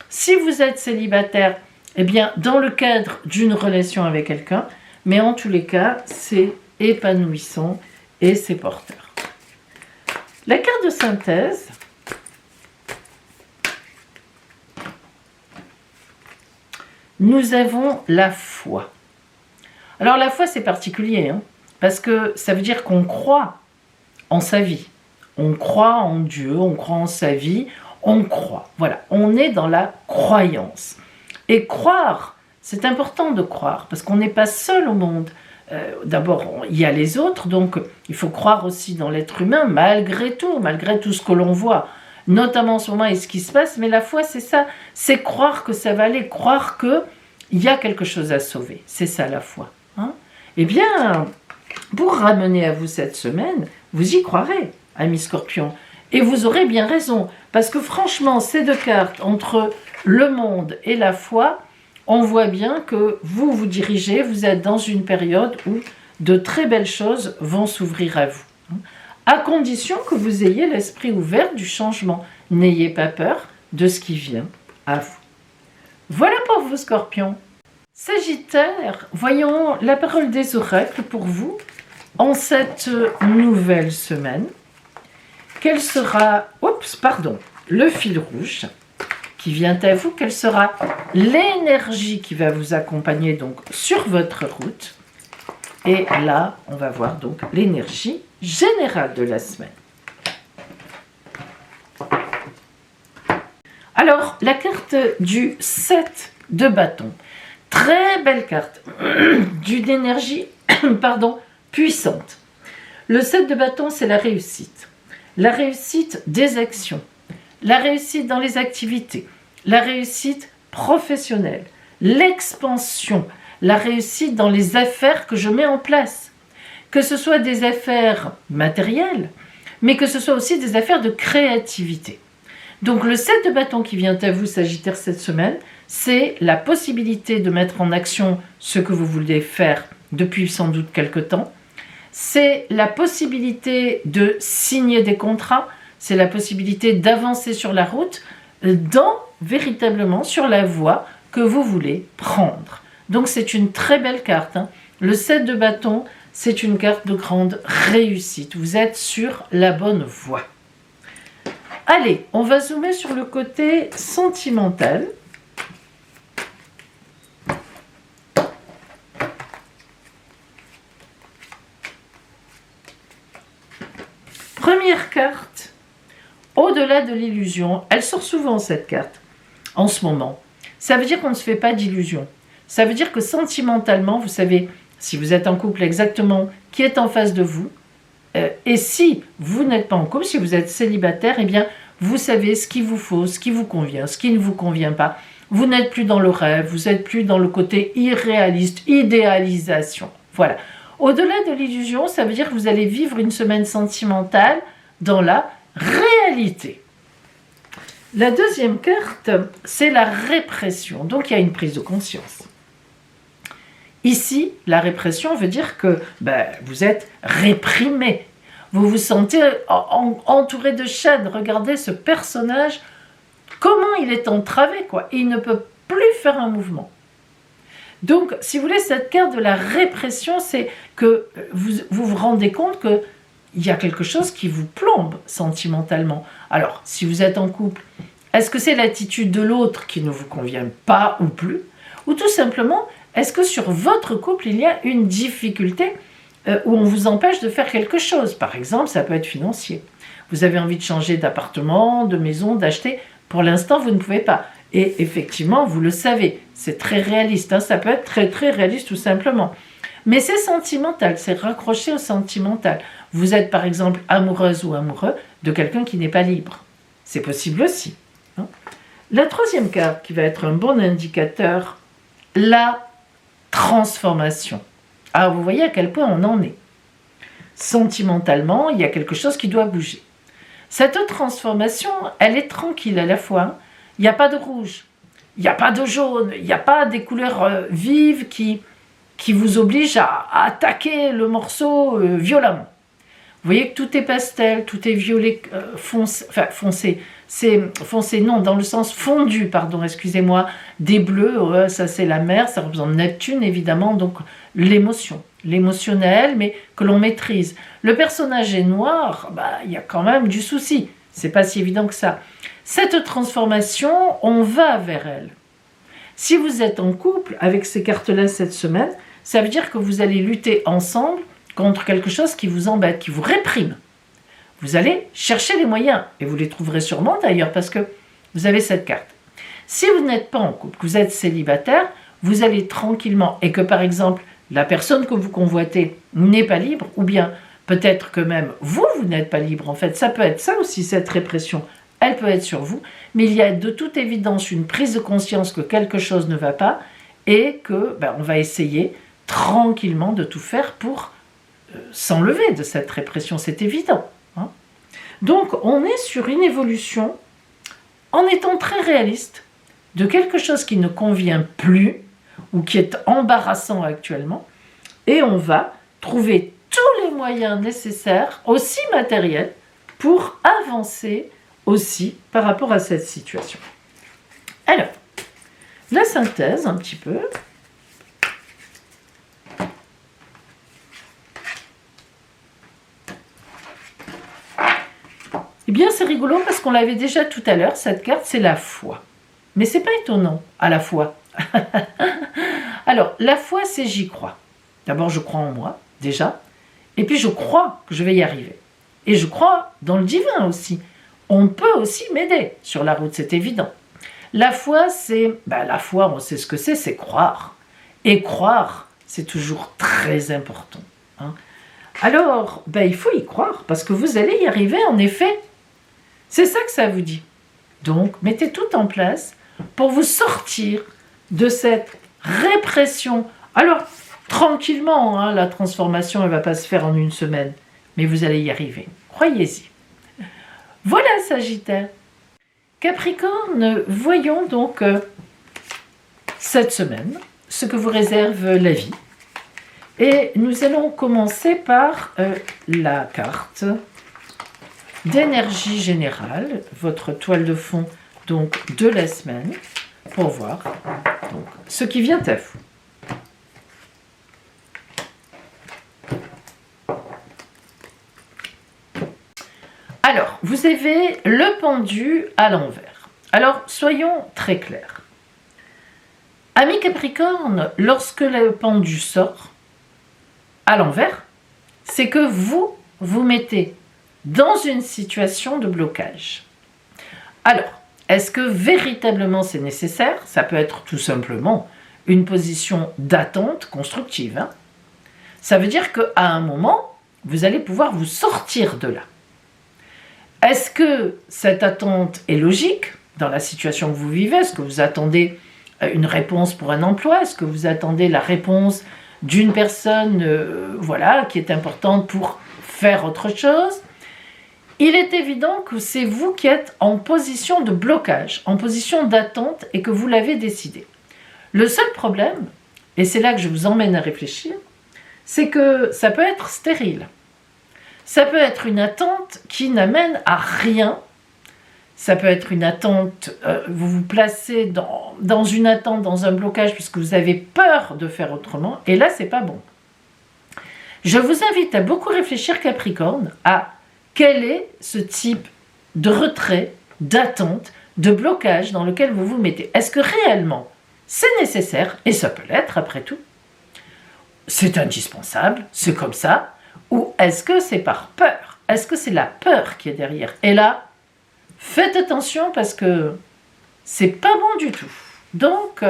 Si vous êtes célibataire, eh bien, dans le cadre d'une relation avec quelqu'un. Mais en tous les cas, c'est épanouissant et c'est porteur. La carte de synthèse, nous avons la foi. Alors la foi, c'est particulier, hein, parce que ça veut dire qu'on croit en sa vie. On croit en Dieu, on croit en sa vie, on croit. Voilà, on est dans la croyance. Et croire, c'est important de croire, parce qu'on n'est pas seul au monde. D'abord, il y a les autres, donc il faut croire aussi dans l'être humain, malgré tout ce que l'on voit, notamment en ce moment et ce qui se passe. Mais la foi, c'est ça, c'est croire que ça va aller, croire qu'il y a quelque chose à sauver. C'est ça la foi. Hein? Eh bien, pour ramener à vous cette semaine, vous y croirez, amis Scorpions. Et vous aurez bien raison, parce que franchement, ces 2 cartes, entre le monde et la foi, on voit bien que vous dirigez, vous êtes dans une période où de très belles choses vont s'ouvrir à vous. À condition que vous ayez l'esprit ouvert du changement. N'ayez pas peur de ce qui vient à vous. Voilà pour vous, Scorpions. Sagittaire, voyons la parole des oracles pour vous en cette nouvelle semaine. Quel sera, le fil rouge qui vient à vous? Quelle sera l'énergie qui va vous accompagner donc sur votre route? Et là, on va voir donc l'énergie générale de la semaine. Alors, la carte du 7 de bâton. Très belle carte d'une énergie puissante. Le 7 de bâton, c'est la réussite. La réussite des actions, la réussite dans les activités, la réussite professionnelle, l'expansion, la réussite dans les affaires que je mets en place. Que ce soit des affaires matérielles, mais que ce soit aussi des affaires de créativité. Donc le 7 de bâton qui vient à vous, Sagittaire, cette semaine, c'est la possibilité de mettre en action ce que vous voulez faire depuis sans doute quelque temps. C'est la possibilité de signer des contrats, c'est la possibilité d'avancer sur la route, véritablement sur la voie que vous voulez prendre. Donc c'est une très belle carte. Hein. Le 7 de bâton, c'est une carte de grande réussite. Vous êtes sur la bonne voie. Allez, on va zoomer sur le côté sentimental. Au-delà de l'illusion, elle sort souvent cette carte, en ce moment. Ça veut dire qu'on ne se fait pas d'illusions. Ça veut dire que sentimentalement, vous savez, si vous êtes en couple exactement, qui est en face de vous, et si vous n'êtes pas en couple, si vous êtes célibataire, eh bien, vous savez ce qu'il vous faut, ce qui vous convient, ce qui ne vous convient pas. Vous n'êtes plus dans le rêve, vous n'êtes plus dans le côté irréaliste, idéalisation. Voilà. Au-delà de l'illusion, ça veut dire que vous allez vivre une semaine sentimentale dans la réalité. La deuxième carte, c'est la répression. Donc, il y a une prise de conscience. Ici, la répression veut dire que vous êtes réprimé. Vous vous sentez entouré de chaînes. Regardez ce personnage, comment il est entravé, quoi. Il ne peut plus faire un mouvement. Donc, si vous voulez, cette carte de la répression, c'est que vous vous rendez compte qu'il y a quelque chose qui vous plombe sentimentalement. Alors, si vous êtes en couple, est-ce que c'est l'attitude de l'autre qui ne vous convient pas ou plus? Ou tout simplement, est-ce que sur votre couple, il y a une difficulté où on vous empêche de faire quelque chose? Par exemple, ça peut être financier. Vous avez envie de changer d'appartement, de maison, d'acheter. Pour l'instant, vous ne pouvez pas. Et effectivement, vous le savez, c'est très réaliste. Hein, ça peut être très, très réaliste tout simplement. Mais c'est sentimental, c'est raccroché au sentimental. Vous êtes par exemple amoureuse ou amoureux de quelqu'un qui n'est pas libre. C'est possible aussi. Hein. La troisième carte qui va être un bon indicateur, la transformation. Alors vous voyez à quel point on en est. Sentimentalement, il y a quelque chose qui doit bouger. Cette transformation, elle est tranquille à la fois. Il n'y a pas de rouge, il n'y a pas de jaune, il n'y a pas des couleurs vives qui vous obligent à attaquer le morceau violemment. Vous voyez que tout est pastel, tout est violet foncé. C'est foncé, non, dans le sens fondu, pardon, excusez-moi. Des bleus, ça c'est la mer, ça représente Neptune évidemment, donc l'émotion, l'émotionnel, mais que l'on maîtrise. Le personnage est noir, il y a quand même du souci. C'est pas si évident que ça. Cette transformation, on va vers elle. Si vous êtes en couple avec ces cartes-là cette semaine, ça veut dire que vous allez lutter ensemble contre quelque chose qui vous embête, qui vous réprime. Vous allez chercher les moyens, et vous les trouverez sûrement d'ailleurs, parce que vous avez cette carte. Si vous n'êtes pas en couple, que vous êtes célibataire, vous allez tranquillement, et que par exemple, la personne que vous convoitez n'est pas libre, ou bien peut-être que même vous n'êtes pas libre, en fait, ça peut être ça aussi, cette répression, elle peut être sur vous, mais il y a de toute évidence une prise de conscience que quelque chose ne va pas, et que on va essayer tranquillement de tout faire pour s'enlever de cette répression, c'est évident. Hein. Donc on est sur une évolution en étant très réaliste de quelque chose qui ne convient plus ou qui est embarrassant actuellement, et on va trouver tous les moyens nécessaires, aussi matériels, pour avancer aussi par rapport à cette situation. Alors, la synthèse un petit peu. Eh bien, c'est rigolo parce qu'on l'avait déjà tout à l'heure, cette carte, c'est la foi. Mais c'est pas étonnant, à la fois. Alors, la foi, c'est j'y crois. D'abord, je crois en moi, déjà. Et puis, je crois que je vais y arriver. Et je crois dans le divin aussi. On peut aussi m'aider sur la route, c'est évident. La foi, c'est... la foi, on sait ce que c'est croire. Et croire, c'est toujours très important. Hein. Alors, il faut y croire, parce que vous allez y arriver, en effet. C'est ça que ça vous dit. Donc, mettez tout en place pour vous sortir de cette répression. Alors, tranquillement, hein, la transformation, elle ne va pas se faire en une semaine, mais vous allez y arriver. Croyez-y. Voilà, Sagittaire. Capricorne, voyons donc cette semaine ce que vous réserve la vie. Et nous allons commencer par la carte d'énergie générale, votre toile de fond donc de la semaine, pour voir donc, ce qui vient à vous. Alors, vous avez le pendu à l'envers. Alors, soyons très clairs. Ami Capricorne, lorsque le pendu sort à l'envers, c'est que vous mettez dans une situation de blocage. Alors, est-ce que véritablement c'est nécessaire? Ça peut être tout simplement une position d'attente constructive. Hein. Ça veut dire qu'à un moment, vous allez pouvoir vous sortir de là. Est-ce que cette attente est logique dans la situation que vous vivez? Est-ce que vous attendez une réponse pour un emploi? Est-ce que vous attendez la réponse d'une personne voilà, qui est importante pour faire autre chose? Il est évident que c'est vous qui êtes en position de blocage, en position d'attente et que vous l'avez décidé. Le seul problème, et c'est là que je vous emmène à réfléchir, c'est que ça peut être stérile. Ça peut être une attente qui n'amène à rien. Ça peut être une attente, vous vous placez dans une attente, dans un blocage, puisque vous avez peur de faire autrement, et là, c'est pas bon. Je vous invite à beaucoup réfléchir, Capricorne, à quel est ce type de retrait, d'attente, de blocage dans lequel vous vous mettez. Est-ce que réellement, c'est nécessaire, et ça peut l'être après tout, c'est indispensable, c'est comme ça, ou est-ce que c'est par peur? Est-ce que c'est la peur qui est derrière? Et là, faites attention parce que c'est pas bon du tout. Donc,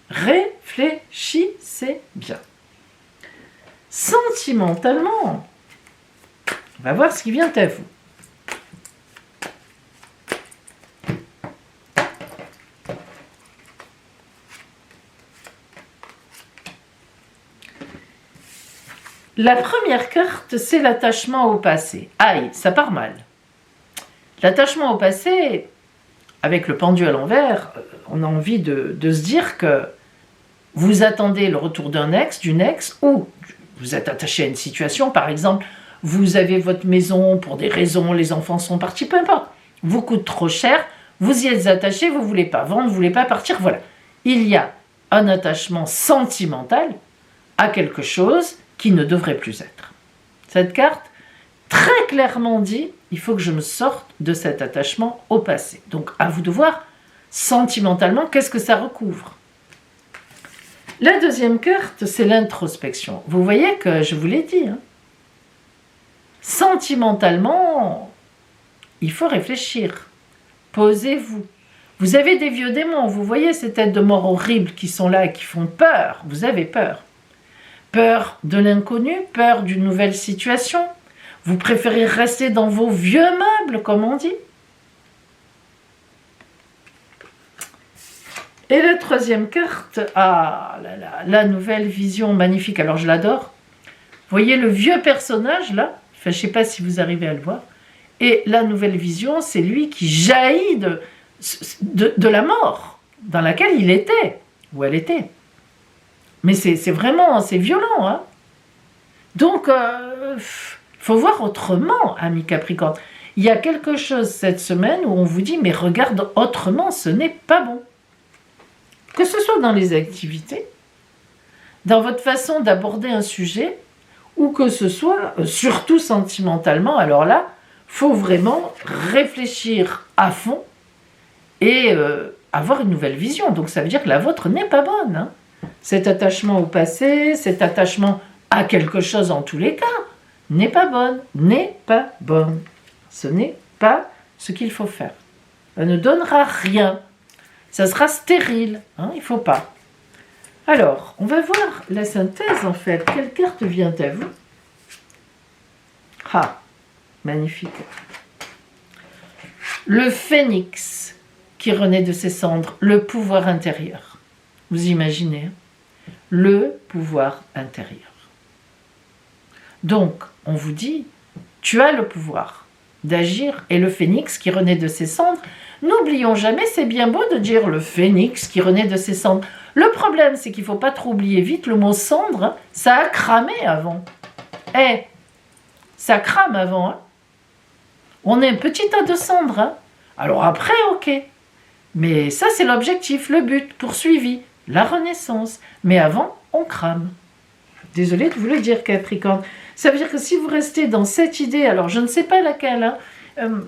réfléchissez bien. Sentimentalement, on va voir ce qui vient à vous. La première carte, c'est l'attachement au passé. Aïe, ça part mal. L'attachement au passé, avec le pendu à l'envers, on a envie de se dire que vous attendez le retour d'un ex, d'une ex, ou vous êtes attaché à une situation, par exemple, vous avez votre maison pour des raisons, les enfants sont partis, peu importe, vous coûte trop cher, vous y êtes attaché, vous ne voulez pas vendre, vous ne voulez pas partir, voilà. Il y a un attachement sentimental à quelque chose qui ne devrait plus être. Cette carte, très clairement dit, il faut que je me sorte de cet attachement au passé. Donc, à vous de voir, sentimentalement, qu'est-ce que ça recouvre? La deuxième carte, c'est l'introspection. Vous voyez que je vous l'ai dit, hein. Sentimentalement, il faut réfléchir. Posez-vous. Vous avez des vieux démons, vous voyez ces têtes de mort horribles qui sont là et qui font peur. Vous avez peur. Peur de l'inconnu, peur d'une nouvelle situation. Vous préférez rester dans vos vieux meubles, comme on dit. Et la troisième carte, ah là là, la nouvelle vision magnifique, alors je l'adore. Vous voyez le vieux personnage là, enfin, je ne sais pas si vous arrivez à le voir, et la nouvelle vision, c'est lui qui jaillit de la mort dans laquelle il était, ou elle était. Mais c'est vraiment, c'est violent. Hein. Donc, faut voir autrement, ami Capricorne. Il y a quelque chose cette semaine où on vous dit, mais regarde autrement, ce n'est pas bon. Que ce soit dans les activités, dans votre façon d'aborder un sujet, ou que ce soit, surtout sentimentalement, alors là, faut vraiment réfléchir à fond et avoir une nouvelle vision. Donc ça veut dire que la vôtre n'est pas bonne. Hein. Cet attachement au passé, cet attachement à quelque chose en tous les cas, n'est pas bonne, n'est pas bonne. Ce n'est pas ce qu'il faut faire. Ça ne donnera rien. Ça sera stérile, hein, il ne faut pas. Alors, on va voir la synthèse en fait. Quelle carte vient à vous? Ah, magnifique. Le phénix qui renaît de ses cendres, le pouvoir intérieur. Vous imaginez, hein? Le pouvoir intérieur. Donc, on vous dit, tu as le pouvoir d'agir, et le phénix qui renaît de ses cendres, n'oublions jamais, c'est bien beau de dire le phénix qui renaît de ses cendres. Le problème, c'est qu'il ne faut pas trop oublier vite, le mot cendre, hein, ça a cramé avant. Eh, ça crame avant. Hein. On est un petit tas de cendres. Hein. Alors après, ok. Mais ça, c'est l'objectif, le but, poursuivi, la renaissance. Mais avant, on crame. Désolée de vous le dire, Capricorne. Ça veut dire que si vous restez dans cette idée, alors je ne sais pas laquelle, hein,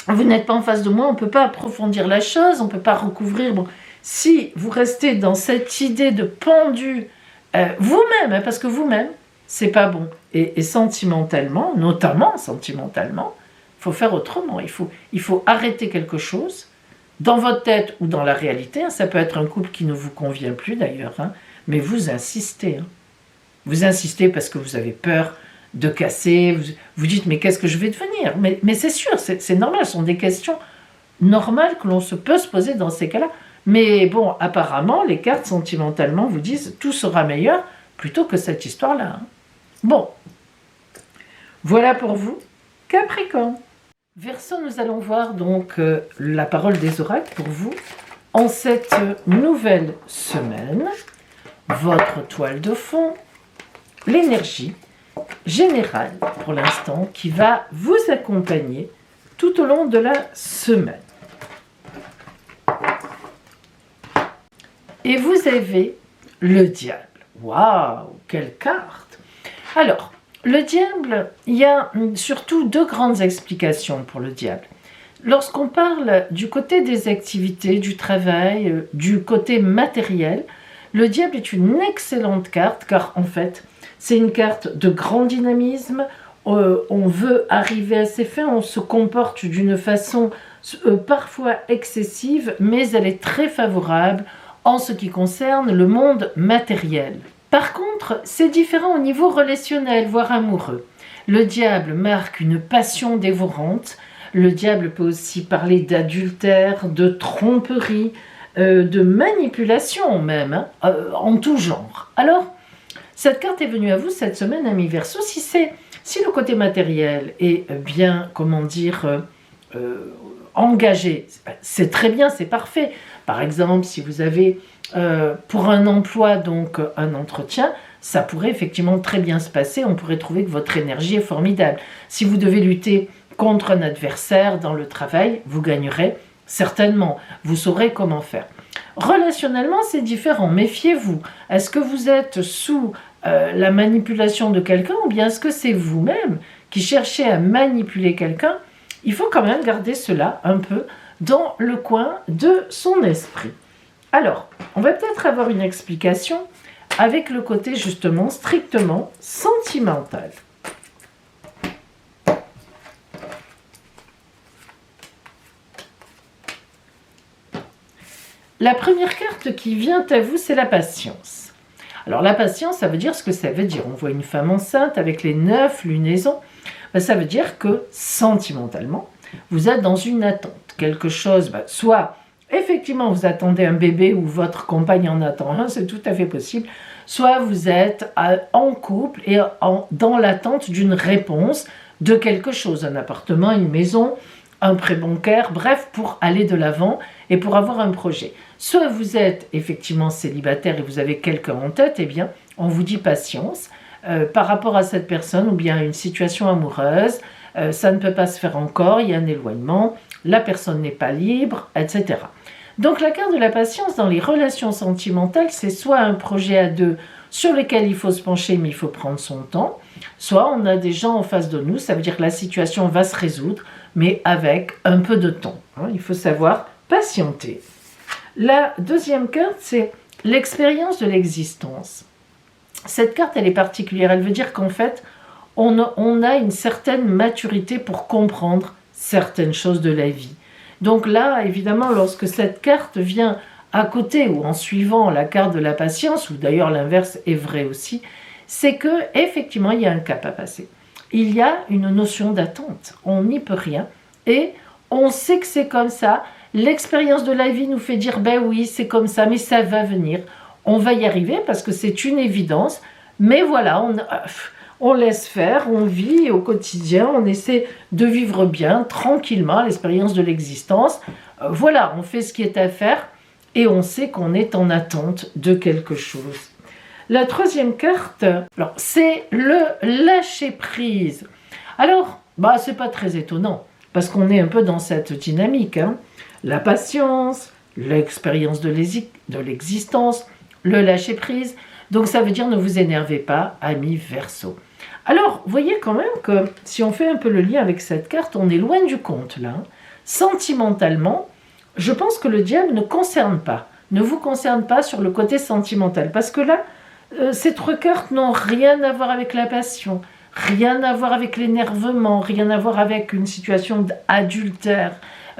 vous n'êtes pas en face de moi, on ne peut pas approfondir la chose, on ne peut pas recouvrir. Bon, si vous restez dans cette idée de pendu, vous-même, hein, parce que vous-même, c'est pas bon. Et sentimentalement, notamment sentimentalement, il faut faire autrement. Il faut arrêter quelque chose, dans votre tête ou dans la réalité. Ça peut être un couple qui ne vous convient plus d'ailleurs, mais vous insistez. Vous insistez parce que vous avez peur de casser, vous dites mais qu'est-ce que je vais devenir, mais c'est sûr, c'est normal, ce sont des questions normales que l'on peut se poser dans ces cas-là. Mais bon, apparemment, les cartes sentimentalement vous disent tout sera meilleur plutôt que cette histoire-là. Bon, voilà pour vous, Capricorne. Verseau, nous allons voir donc la parole des oracles pour vous en cette nouvelle semaine, votre toile de fond, l'énergie générale pour l'instant qui va vous accompagner tout au long de la semaine. Et vous avez le diable. Waouh, quelle carte! Alors, le diable, il y a surtout deux grandes explications pour le diable. Lorsqu'on parle du côté des activités, du travail, du côté matériel, le diable est une excellente carte car en fait, c'est une carte de grand dynamisme. On veut arriver à ses fins, on se comporte d'une façon parfois excessive, mais elle est très favorable en ce qui concerne le monde matériel. Par contre, c'est différent au niveau relationnel, voire amoureux. Le diable marque une passion dévorante. Le diable peut aussi parler d'adultère, de tromperie, de manipulation même, en tout genre. Alors, cette carte est venue à vous cette semaine, ami Verseau. Si le côté matériel est bien, comment dire, engagé, c'est très bien, c'est parfait. Par exemple, si vous avez pour un emploi, donc un entretien, ça pourrait effectivement très bien se passer. On pourrait trouver que votre énergie est formidable. Si vous devez lutter contre un adversaire dans le travail, vous gagnerez certainement. Vous saurez comment faire. Relationnellement, c'est différent. Méfiez-vous. Est-ce que vous êtes sous la manipulation de quelqu'un ou bien est-ce que c'est vous-même qui cherchez à manipuler quelqu'un? Il faut quand même garder cela un peu dans le coin de son esprit. Alors, on va peut-être avoir une explication avec le côté justement strictement sentimental. La première carte qui vient à vous, c'est la patience. Alors la patience, ça veut dire ce que ça veut dire. On voit une femme enceinte avec les 9 lunaisons. Ça veut dire que sentimentalement, vous êtes dans une attente. Quelque chose, soit effectivement vous attendez un bébé ou votre compagne en attend un, c'est tout à fait possible. Soit vous êtes en couple et dans l'attente d'une réponse de quelque chose. Un appartement, une maison, un prêt bancaire, bref, pour aller de l'avant et pour avoir un projet. Soit vous êtes effectivement célibataire et vous avez quelqu'un en tête, eh bien, on vous dit patience par rapport à cette personne ou bien à une situation amoureuse. Ça ne peut pas se faire encore, il y a un éloignement, la personne n'est pas libre, etc. Donc la carte de la patience dans les relations sentimentales, c'est soit un projet à deux sur lequel il faut se pencher mais il faut prendre son temps, soit on a des gens en face de nous, ça veut dire que la situation va se résoudre, mais avec un peu de temps. Il faut savoir patienter. La deuxième carte, c'est l'expérience de l'existence. Cette carte, elle est particulière. Elle veut dire qu'en fait, on a une certaine maturité pour comprendre certaines choses de la vie. Donc là, évidemment, lorsque cette carte vient à côté ou en suivant la carte de la patience, ou d'ailleurs l'inverse est vrai aussi, c'est que effectivement, il y a un cap à passer. Il y a une notion d'attente. On n'y peut rien et on sait que c'est comme ça. L'expérience de la vie nous fait dire, ben oui, c'est comme ça, mais ça va venir. On va y arriver parce que c'est une évidence. Mais voilà, on laisse faire, on vit au quotidien, on essaie de vivre bien, tranquillement, l'expérience de l'existence. Voilà, on fait ce qui est à faire et on sait qu'on est en attente de quelque chose. La troisième carte, c'est le lâcher-prise. Alors, c'est pas très étonnant parce qu'on est un peu dans cette dynamique. La patience, l'expérience de l'existence, le lâcher-prise. Donc ça veut dire ne vous énervez pas, amis Verseau. Alors, vous voyez quand même que si on fait un peu le lien avec cette carte, on est loin du compte là. Sentimentalement, je pense que le diable ne vous concerne pas sur le côté sentimental. Parce que là, Ces trois cartes n'ont rien à voir avec la passion, rien à voir avec l'énervement, rien à voir avec une situation d'adultère,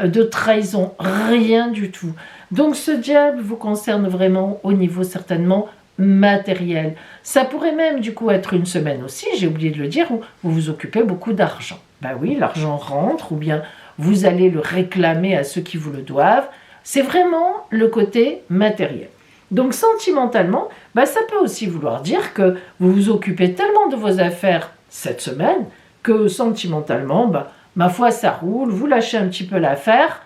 de trahison, rien du tout. Donc ce diable vous concerne vraiment au niveau certainement matériel. Ça pourrait même du coup être une semaine aussi, j'ai oublié de le dire, où vous vous occupez beaucoup d'argent. Ben oui, l'argent rentre ou bien vous allez le réclamer à ceux qui vous le doivent. C'est vraiment le côté matériel. Donc sentimentalement, ça peut aussi vouloir dire que vous vous occupez tellement de vos affaires cette semaine que sentimentalement, ma foi, ça roule, vous lâchez un petit peu l'affaire.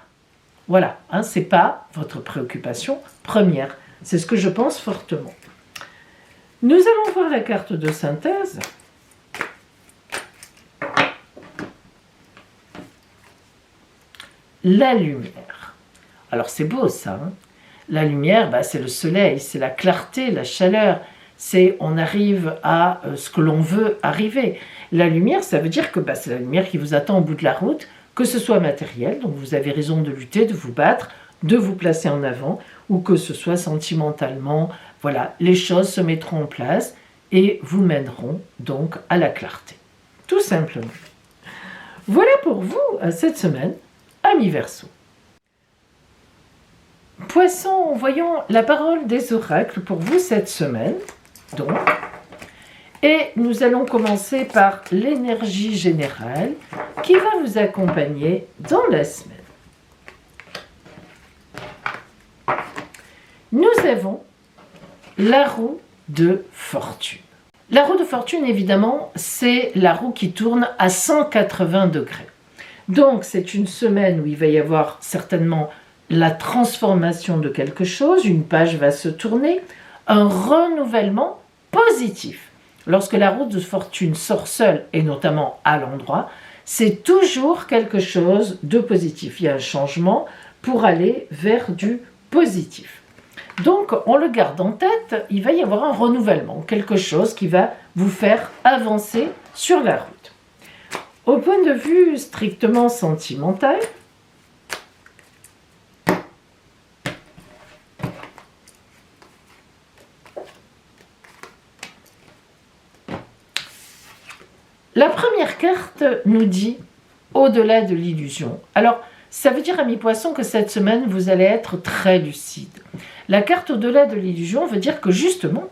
Voilà, ce n'est pas votre préoccupation première. C'est ce que je pense fortement. Nous allons voir la carte de synthèse. La lumière. Alors c'est beau ça. La lumière, c'est le soleil, c'est la clarté, la chaleur. On arrive à ce que l'on veut arriver. La lumière, ça veut dire que c'est la lumière qui vous attend au bout de la route, que ce soit matériel, donc vous avez raison de lutter, de vous battre, de vous placer en avant, ou que ce soit sentimentalement. Voilà, les choses se mettront en place et vous mèneront donc à la clarté. Tout simplement. Voilà pour vous cette semaine, amis Verseau. Poisson, voyons la parole des oracles pour vous cette semaine. Donc, et nous allons commencer par l'énergie générale qui va vous accompagner dans la semaine. Nous avons la roue de fortune. La roue de fortune, évidemment, c'est la roue qui tourne à 180 degrés. Donc, c'est une semaine où il va y avoir certainement la transformation de quelque chose, une page va se tourner, un renouvellement positif. Lorsque la roue de fortune sort seule, et notamment à l'endroit, c'est toujours quelque chose de positif. Il y a un changement pour aller vers du positif. Donc, on le garde en tête, il va y avoir un renouvellement, quelque chose qui va vous faire avancer sur la route. Au point de vue strictement sentimental, la première carte nous dit « au-delà de l'illusion ». Alors, ça veut dire, amis poissons, que cette semaine, vous allez être très lucide. La carte au-delà de l'illusion veut dire que justement,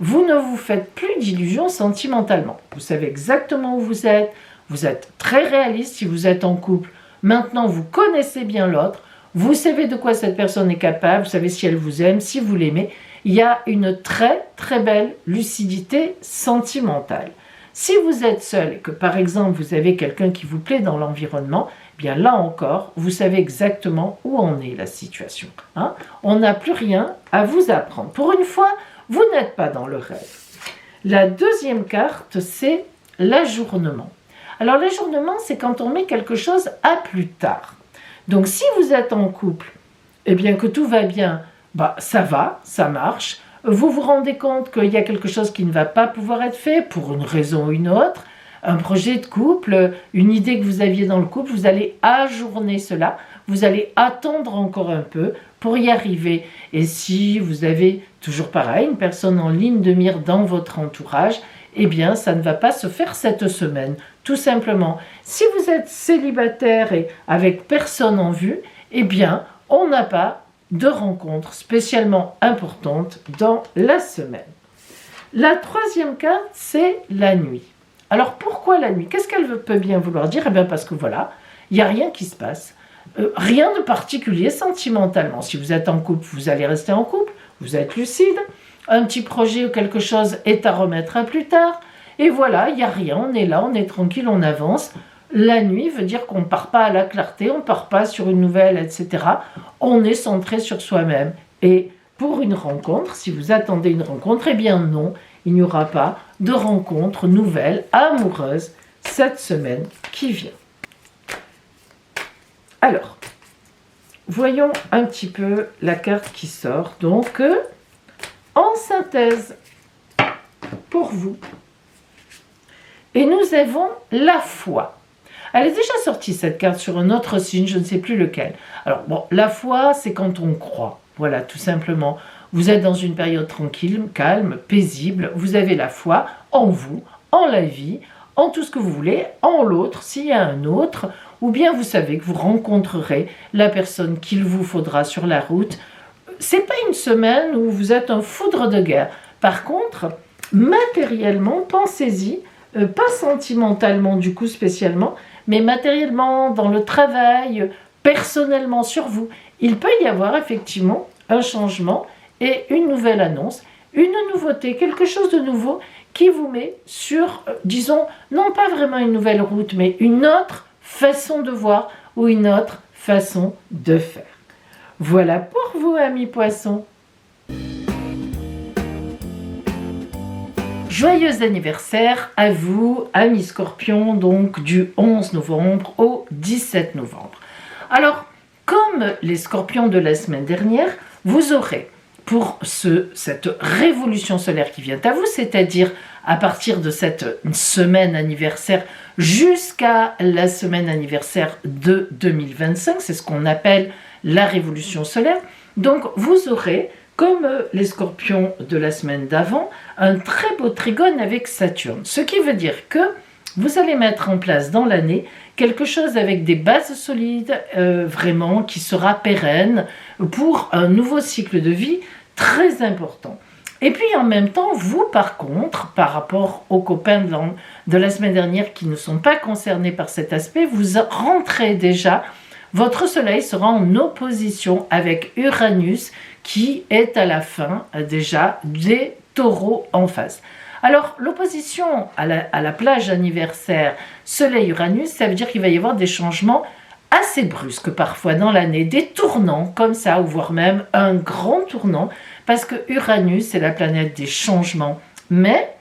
vous ne vous faites plus d'illusions sentimentalement. Vous savez exactement où vous êtes très réaliste si vous êtes en couple. Maintenant, vous connaissez bien l'autre, vous savez de quoi cette personne est capable, vous savez si elle vous aime, si vous l'aimez. Il y a une très très belle lucidité sentimentale. Si vous êtes seul et que par exemple vous avez quelqu'un qui vous plaît dans l'environnement, eh bien là encore, vous savez exactement où en est la situation. On n'a plus rien à vous apprendre. Pour une fois, vous n'êtes pas dans le rêve. La deuxième carte, c'est l'ajournement. Alors l'ajournement, c'est quand on met quelque chose à plus tard. Donc si vous êtes en couple, eh bien que tout va bien, ça va, ça marche. Vous vous rendez compte qu'il y a quelque chose qui ne va pas pouvoir être fait pour une raison ou une autre, un projet de couple, une idée que vous aviez dans le couple, vous allez ajourner cela, vous allez attendre encore un peu pour y arriver. Et si vous avez, toujours pareil, une personne en ligne de mire dans votre entourage, eh bien ça ne va pas se faire cette semaine, tout simplement. Si vous êtes célibataire et avec personne en vue, eh bien on n'a pas de rencontres spécialement importantes dans la semaine. La troisième carte, c'est la nuit. Alors pourquoi la nuit? Qu'est-ce qu'elle peut bien vouloir dire? Eh bien parce que voilà, il n'y a rien qui se passe. Rien de particulier sentimentalement. Si vous êtes en couple, vous allez rester en couple, vous êtes lucide. Un petit projet ou quelque chose est à remettre à plus tard. Et voilà, il n'y a rien, on est là, on est tranquille, on avance. La nuit veut dire qu'on ne part pas à la clarté, on ne part pas sur une nouvelle, etc. On est centré sur soi-même. Et pour une rencontre, si vous attendez une rencontre, eh bien non, il n'y aura pas de rencontre nouvelle, amoureuse, cette semaine qui vient. Alors, voyons un petit peu la carte qui sort. Donc, en synthèse, pour vous. Et nous avons la foi. Elle est déjà sortie cette carte sur un autre signe, je ne sais plus lequel. Alors bon, la foi, c'est quand on croit. Voilà, tout simplement. vous êtes dans une période tranquille, calme, paisible, vous avez la foi en vous, en la vie, en tout ce que vous voulez, en l'autre, s'il y a un autre, ou bien vous savez que vous rencontrerez la personne qu'il vous faudra sur la route. C'est pas une semaine où vous êtes un foudre de guerre. Par contre, matériellement, pensez-y, pas sentimentalement du coup spécialement, mais matériellement, dans le travail, personnellement sur vous, il peut y avoir effectivement un changement et une nouvelle annonce, une nouveauté, quelque chose de nouveau qui vous met sur, disons, non pas vraiment une nouvelle route, mais une autre façon de voir ou une autre façon de faire. Voilà pour vous, amis poissons. Joyeux anniversaire à vous, amis scorpions, donc du 11 novembre au 17 novembre. Alors, comme les scorpions de la semaine dernière, vous aurez pour cette révolution solaire qui vient à vous, c'est-à-dire à partir de cette semaine anniversaire jusqu'à la semaine anniversaire de 2025, c'est ce qu'on appelle la révolution solaire. Donc, vous aurez, comme les scorpions de la semaine d'avant, un très beau trigone avec Saturne. Ce qui veut dire que vous allez mettre en place dans l'année quelque chose avec des bases solides, vraiment, qui sera pérenne pour un nouveau cycle de vie très important. Et puis en même temps, vous par contre, par rapport aux copains de la semaine dernière qui ne sont pas concernés par cet aspect, vous rentrez déjà, votre soleil sera en opposition avec Uranus qui est à la fin déjà des taureaux en face. Alors, l'opposition à la plage anniversaire Soleil-Uranus, ça veut dire qu'il va y avoir des changements assez brusques parfois dans l'année, des tournants comme ça, ou voire même un grand tournant, parce que Uranus, c'est la planète des changements. Mais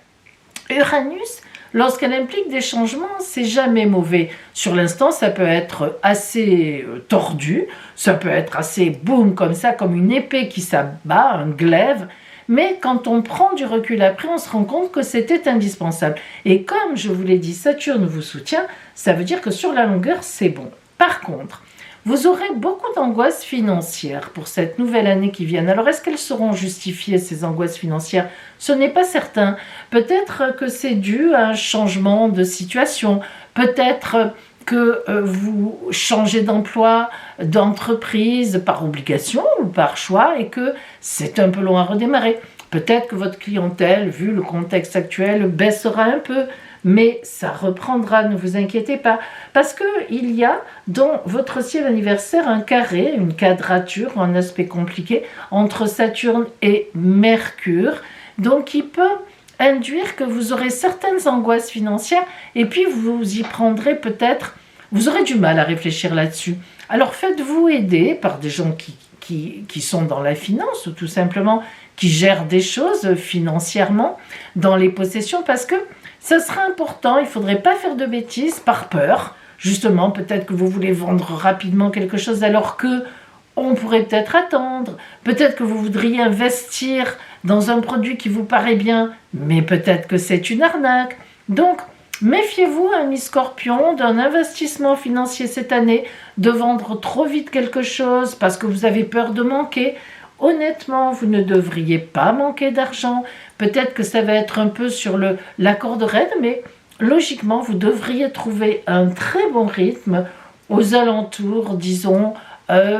Uranus, lorsqu'elle implique des changements, c'est jamais mauvais. Sur l'instant, ça peut être assez tordu, ça peut être assez boum comme ça, comme une épée qui s'abat, un glaive. Mais quand on prend du recul après, on se rend compte que c'était indispensable. Et comme je vous l'ai dit, Saturne vous soutient, ça veut dire que sur la longueur, c'est bon. Par contre, vous aurez beaucoup d'angoisses financières pour cette nouvelle année qui vient. Alors, est-ce qu'elles seront justifiées, ces angoisses financières? Ce n'est pas certain. Peut-être que c'est dû à un changement de situation. Peut-être que vous changez d'emploi, d'entreprise par obligation ou par choix et que c'est un peu long à redémarrer. Peut-être que votre clientèle, vu le contexte actuel, baissera un peu, mais ça reprendra, ne vous inquiétez pas. Parce qu'il y a dans votre ciel anniversaire un carré, une quadrature, un aspect compliqué entre Saturne et Mercure, donc qui peut induire que vous aurez certaines angoisses financières et puis vous y prendrez peut-être, vous aurez du mal à réfléchir là-dessus. Alors faites-vous aider par des gens qui sont dans la finance ou tout simplement qui gèrent des choses financièrement dans les possessions parce que ça sera important, il ne faudrait pas faire de bêtises par peur. Justement, peut-être que vous voulez vendre rapidement quelque chose alors que on pourrait peut-être attendre. Peut-être que vous voudriez investir dans un produit qui vous paraît bien, mais peut-être que c'est une arnaque. Donc, méfiez-vous, amis scorpions, d'un investissement financier cette année, de vendre trop vite quelque chose parce que vous avez peur de manquer. Honnêtement, vous ne devriez pas manquer d'argent. Peut-être que ça va être un peu sur la corde raide, mais logiquement, vous devriez trouver un très bon rythme aux alentours, disons,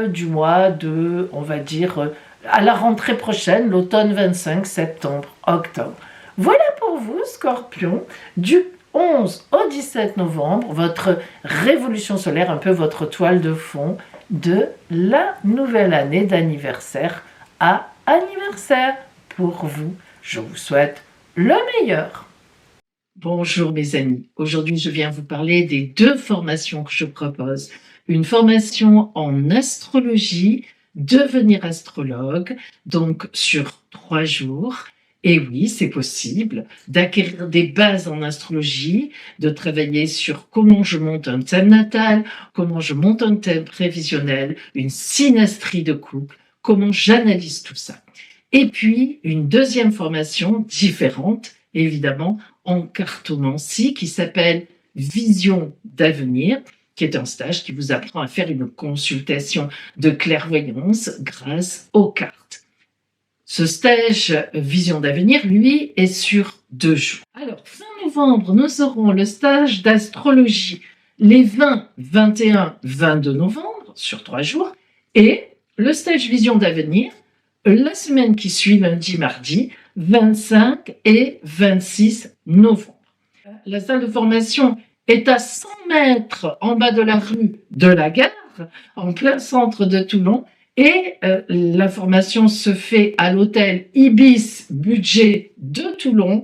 du mois de, on va dire, à la rentrée prochaine, l'automne 25, septembre, octobre. Voilà pour vous, Scorpion, du 11 au 17 novembre, votre révolution solaire, un peu votre toile de fond de la nouvelle année d'anniversaire à anniversaire. Pour vous, je vous souhaite le meilleur. Bonjour mes amis, aujourd'hui je viens vous parler des 2 formations que je propose. Une formation en astrologie, devenir astrologue, donc sur 3 jours. Et oui, c'est possible d'acquérir des bases en astrologie, de travailler sur comment je monte un thème natal, comment je monte un thème prévisionnel, une synastrie de couple, comment j'analyse tout ça. Et puis, une deuxième formation différente, évidemment, en cartomancie qui s'appelle Vision d'avenir, qui est un stage qui vous apprend à faire une consultation de clairvoyance grâce aux cartes. Ce stage Vision d'avenir, lui, est sur 2 jours. Alors, fin novembre, nous aurons le stage d'astrologie les 20, 21, 22 novembre, sur 3 jours, et le stage Vision d'avenir, la semaine qui suit, lundi, mardi, 25 et 26 novembre. La salle de formation est à 100 mètres en bas de la rue de la gare, en plein centre de Toulon, et la formation se fait à l'hôtel Ibis Budget de Toulon,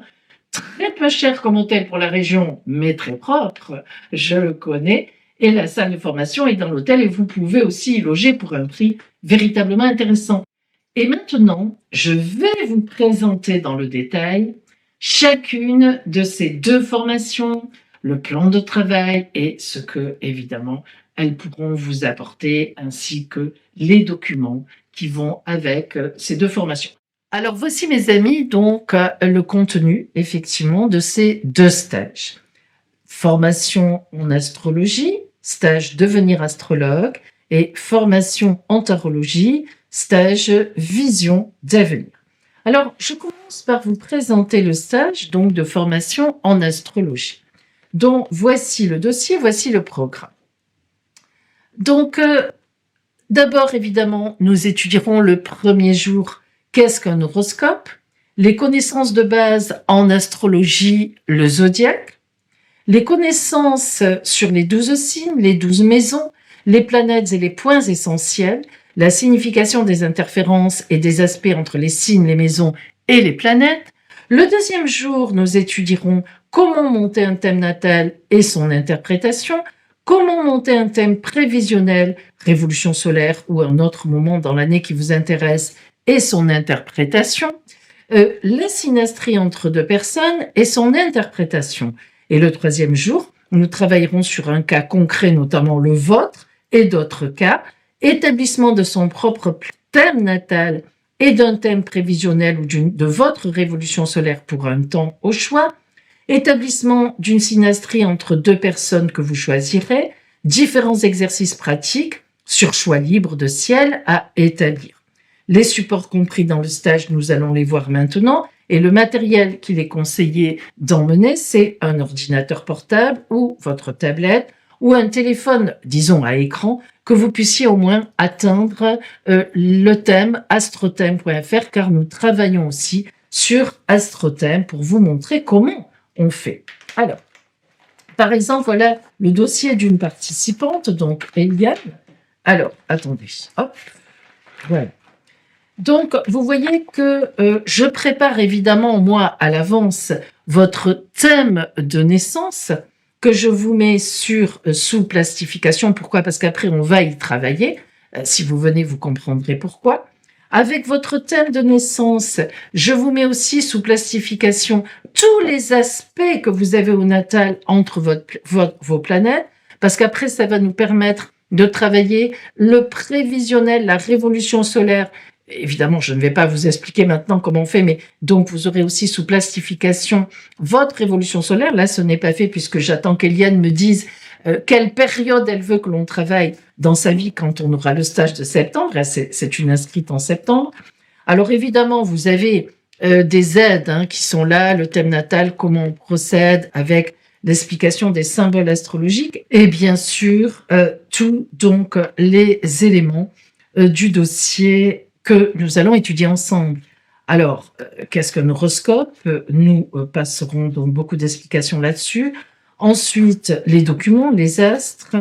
très peu cher comme hôtel pour la région, mais très propre, je le connais, et la salle de formation est dans l'hôtel et vous pouvez aussi y loger pour un prix véritablement intéressant. Et maintenant, je vais vous présenter dans le détail chacune de ces 2 formations, le plan de travail et ce que, évidemment, elles pourront vous apporter, ainsi que les documents qui vont avec ces 2 formations. Alors voici mes amis, donc le contenu, effectivement, de ces 2 stages. Formation en astrologie, stage devenir astrologue, et formation en tarologie, stage vision d'avenir. Alors, je commence par vous présenter le stage donc de formation en astrologie. Donc, voici le dossier, voici le programme. Donc, d'abord, évidemment, nous étudierons le premier jour qu'est-ce qu'un horoscope, les connaissances de base en astrologie, le zodiaque, les connaissances sur les 12 signes, les 12 maisons, les planètes et les points essentiels, la signification des interférences et des aspects entre les signes, les maisons et les planètes. Le deuxième jour, nous étudierons comment monter un thème natal et son interprétation, comment monter un thème prévisionnel, révolution solaire ou un autre moment dans l'année qui vous intéresse et son interprétation, la synastrie entre 2 personnes et son interprétation. Et le troisième jour, nous travaillerons sur un cas concret, notamment le vôtre et d'autres cas, établissement de son propre thème natal et d'un thème prévisionnel ou de votre révolution solaire pour un temps au choix, établissement d'une synastrie entre 2 personnes que vous choisirez, différents exercices pratiques sur choix libre de ciel à établir. Les supports compris dans le stage, nous allons les voir maintenant, et le matériel qu'il est conseillé d'emmener, c'est un ordinateur portable ou votre tablette ou un téléphone, disons à écran, que vous puissiez au moins atteindre le thème astrothème.fr, car nous travaillons aussi sur Astrothème pour vous montrer comment on fait. Alors, par exemple, voilà le dossier d'une participante, donc Eliane. Alors, attendez, hop, voilà. Donc, vous voyez que je prépare évidemment, moi, à l'avance, votre thème de naissance que je vous mets sous plastification. Pourquoi? Parce qu'après, on va y travailler. Si vous venez, vous comprendrez pourquoi. Avec votre thème de naissance, je vous mets aussi sous plastification tous les aspects que vous avez au natal entre vos planètes, parce qu'après, ça va nous permettre de travailler le prévisionnel, la révolution solaire. Évidemment, je ne vais pas vous expliquer maintenant comment on fait, mais donc vous aurez aussi sous plastification votre révolution solaire. Là, ce n'est pas fait puisque j'attends qu'Eliane me dise quelle période elle veut que l'on travaille dans sa vie quand on aura le stage de septembre. Là, c'est une inscrite en septembre. Alors évidemment, vous avez des aides qui sont là, le thème natal, comment on procède avec l'explication des symboles astrologiques et bien sûr tous donc les éléments du dossier que nous allons étudier ensemble. Alors, qu'est-ce qu'un horoscope? Nous passerons donc beaucoup d'explications là-dessus. Ensuite, les documents, les astres,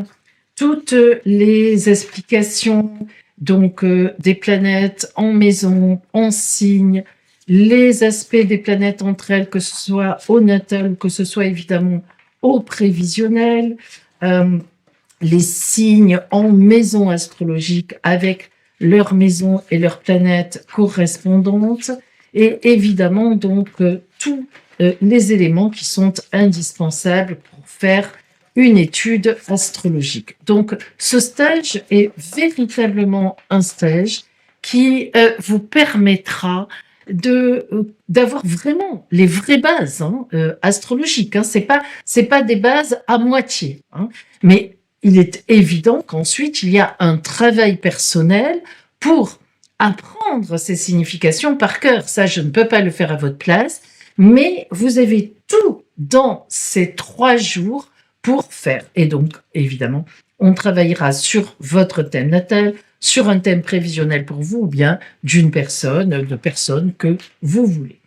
toutes les explications donc des planètes en maison, en signe, les aspects des planètes entre elles, que ce soit au natal ou que ce soit évidemment au prévisionnel, les signes en maison astrologique avec leur maison et leur planète correspondantes, et évidemment donc tous les éléments qui sont indispensables pour faire une étude astrologique. Donc ce stage est véritablement un stage qui vous permettra d'avoir vraiment les vraies bases astrologiques. C'est pas des bases à moitié, mais il est évident qu'ensuite, il y a un travail personnel pour apprendre ces significations par cœur. Ça, je ne peux pas le faire à votre place, mais vous avez tout dans ces 3 jours pour faire. Et donc, évidemment, on travaillera sur votre thème natal, sur un thème prévisionnel pour vous, ou bien d'une personne, de personnes que vous voulez.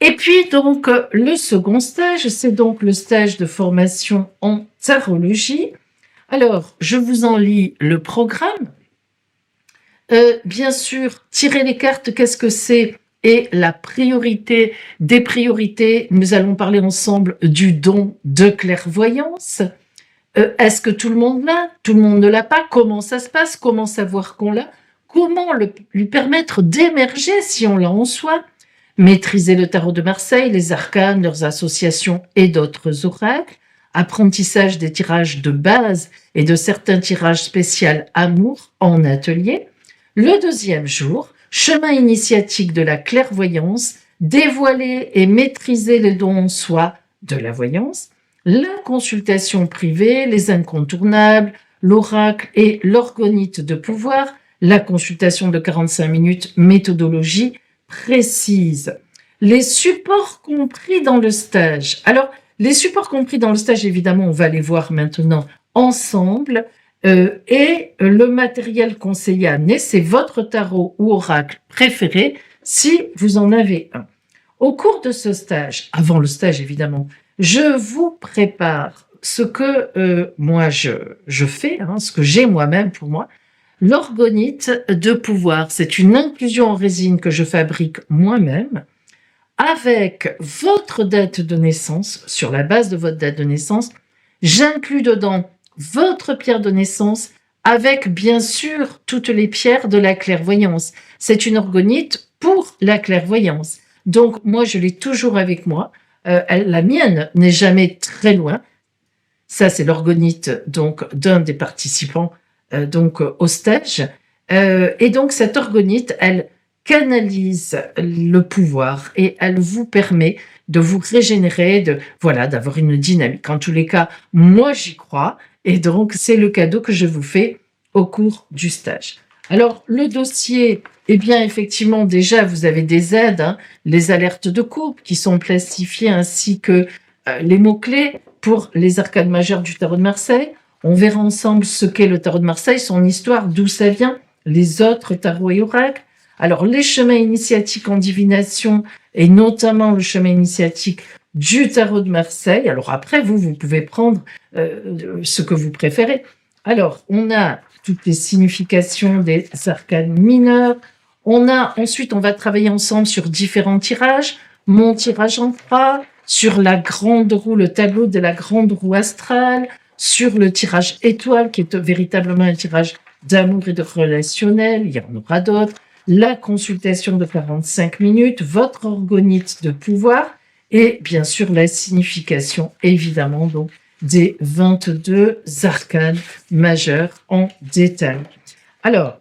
Et puis, donc, le second stage, c'est donc le stage de formation en tarologie. Alors, je vous en lis le programme. Bien sûr, tirer les cartes, qu'est-ce que c'est? Et la priorité des priorités, nous allons parler ensemble du don de clairvoyance. Est-ce que tout le monde l'a? Tout le monde ne l'a pas? Comment ça se passe? Comment savoir qu'on l'a? Comment lui permettre d'émerger si on l'a en soi? Maîtriser le tarot de Marseille, les arcanes, leurs associations et d'autres oracles. Apprentissage des tirages de base et de certains tirages spéciaux amour en atelier. Le deuxième jour, chemin initiatique de la clairvoyance, dévoiler et maîtriser les dons en soi de la voyance. La consultation privée, les incontournables, l'oracle et l'orgonite de pouvoir. La consultation de 45 minutes, méthodologie précise. Les supports compris dans le stage. Alors, les supports compris dans le stage, évidemment, on va les voir maintenant ensemble. Et le matériel conseillé à amener, c'est votre tarot ou oracle préféré, si vous en avez un. Au cours de ce stage, avant le stage évidemment, je vous prépare ce que moi je fais, ce que j'ai moi-même pour moi. L'orgonite de pouvoir, c'est une inclusion en résine que je fabrique moi-même avec votre date de naissance. Sur la base de votre date de naissance, j'inclus dedans votre pierre de naissance avec bien sûr toutes les pierres de la clairvoyance. C'est une orgonite pour la clairvoyance. Donc moi je l'ai toujours avec moi. La mienne n'est jamais très loin. Ça c'est l'orgonite donc d'un des participants au stage. Et donc cette orgonite, elle canalise le pouvoir et elle vous permet de vous régénérer, d'avoir une dynamique. En tous les cas, moi j'y crois et donc c'est le cadeau que je vous fais au cours du stage. Alors le dossier, eh bien effectivement déjà vous avez des aides, les alertes de coupe qui sont classifiées ainsi que les mots-clés pour les arcanes majeures du tarot de Marseille. On verra ensemble ce qu'est le tarot de Marseille, son histoire, d'où ça vient, les autres tarots et oracles. Alors, les chemins initiatiques en divination, et notamment le chemin initiatique du tarot de Marseille. Alors après, vous pouvez prendre ce que vous préférez. Alors, on a toutes les significations des arcanes mineurs. Ensuite, on va travailler ensemble sur différents tirages. Mon tirage en fera, sur la grande roue, le tableau de la grande roue astrale, sur le tirage étoile, qui est véritablement un tirage d'amour et de relationnel. Il y en aura d'autres. La consultation de 45 minutes, votre orgonite de pouvoir et bien sûr la signification évidemment donc des 22 arcanes majeures en détail. Alors,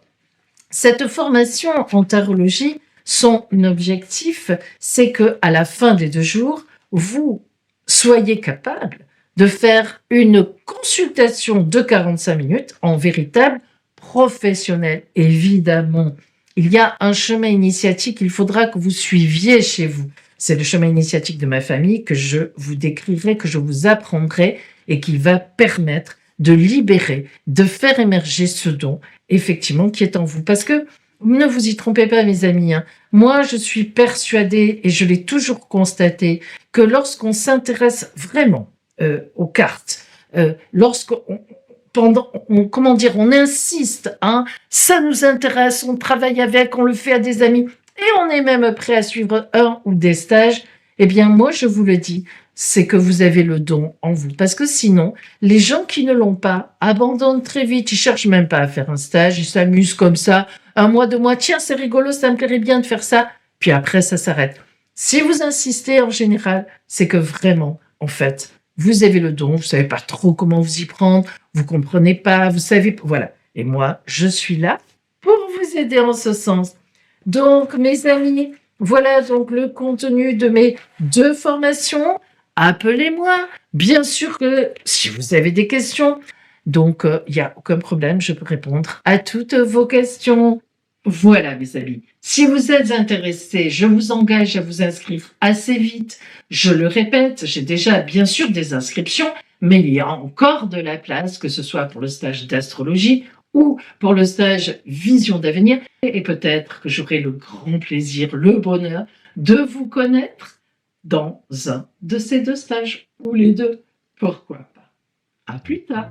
cette formation en tarologie, son objectif, c'est que à la fin des 2 jours, vous soyez capable de faire une consultation de 45 minutes en véritable professionnel, évidemment. Il y a un chemin initiatique, il faudra que vous suiviez chez vous. C'est le chemin initiatique de ma famille que je vous décrirai, que je vous apprendrai et qui va permettre de libérer, de faire émerger ce don, effectivement, qui est en vous. Parce que, ne vous y trompez pas, mes amis, moi, je suis persuadée, et je l'ai toujours constaté, que lorsqu'on s'intéresse vraiment aux cartes, on insiste, ça nous intéresse, on travaille avec, on le fait à des amis, et on est même prêt à suivre un ou des stages, eh bien, moi, je vous le dis, c'est que vous avez le don en vous. Parce que sinon, les gens qui ne l'ont pas abandonnent très vite, ils cherchent même pas à faire un stage, ils s'amusent comme ça, 1 mois, 2 mois, tiens, c'est rigolo, ça me plairait bien de faire ça, puis après, ça s'arrête. Si vous insistez, en général, c'est que vraiment, en fait, vous avez le don, vous savez pas trop comment vous y prendre, vous comprenez pas, vous savez, voilà. Et moi, je suis là pour vous aider en ce sens. Donc, mes amis, voilà donc le contenu de mes 2 formations. Appelez-moi. Bien sûr que si vous avez des questions, donc il n'y a aucun problème, je peux répondre à toutes vos questions. Voilà, mes amis. Si vous êtes intéressés, je vous engage à vous inscrire assez vite. Je le répète, j'ai déjà bien sûr des inscriptions, mais il y a encore de la place, que ce soit pour le stage d'astrologie ou pour le stage Vision d'avenir. Et peut-être que j'aurai le grand plaisir, le bonheur de vous connaître dans un de ces deux stages, ou les deux. Pourquoi pas? À plus tard.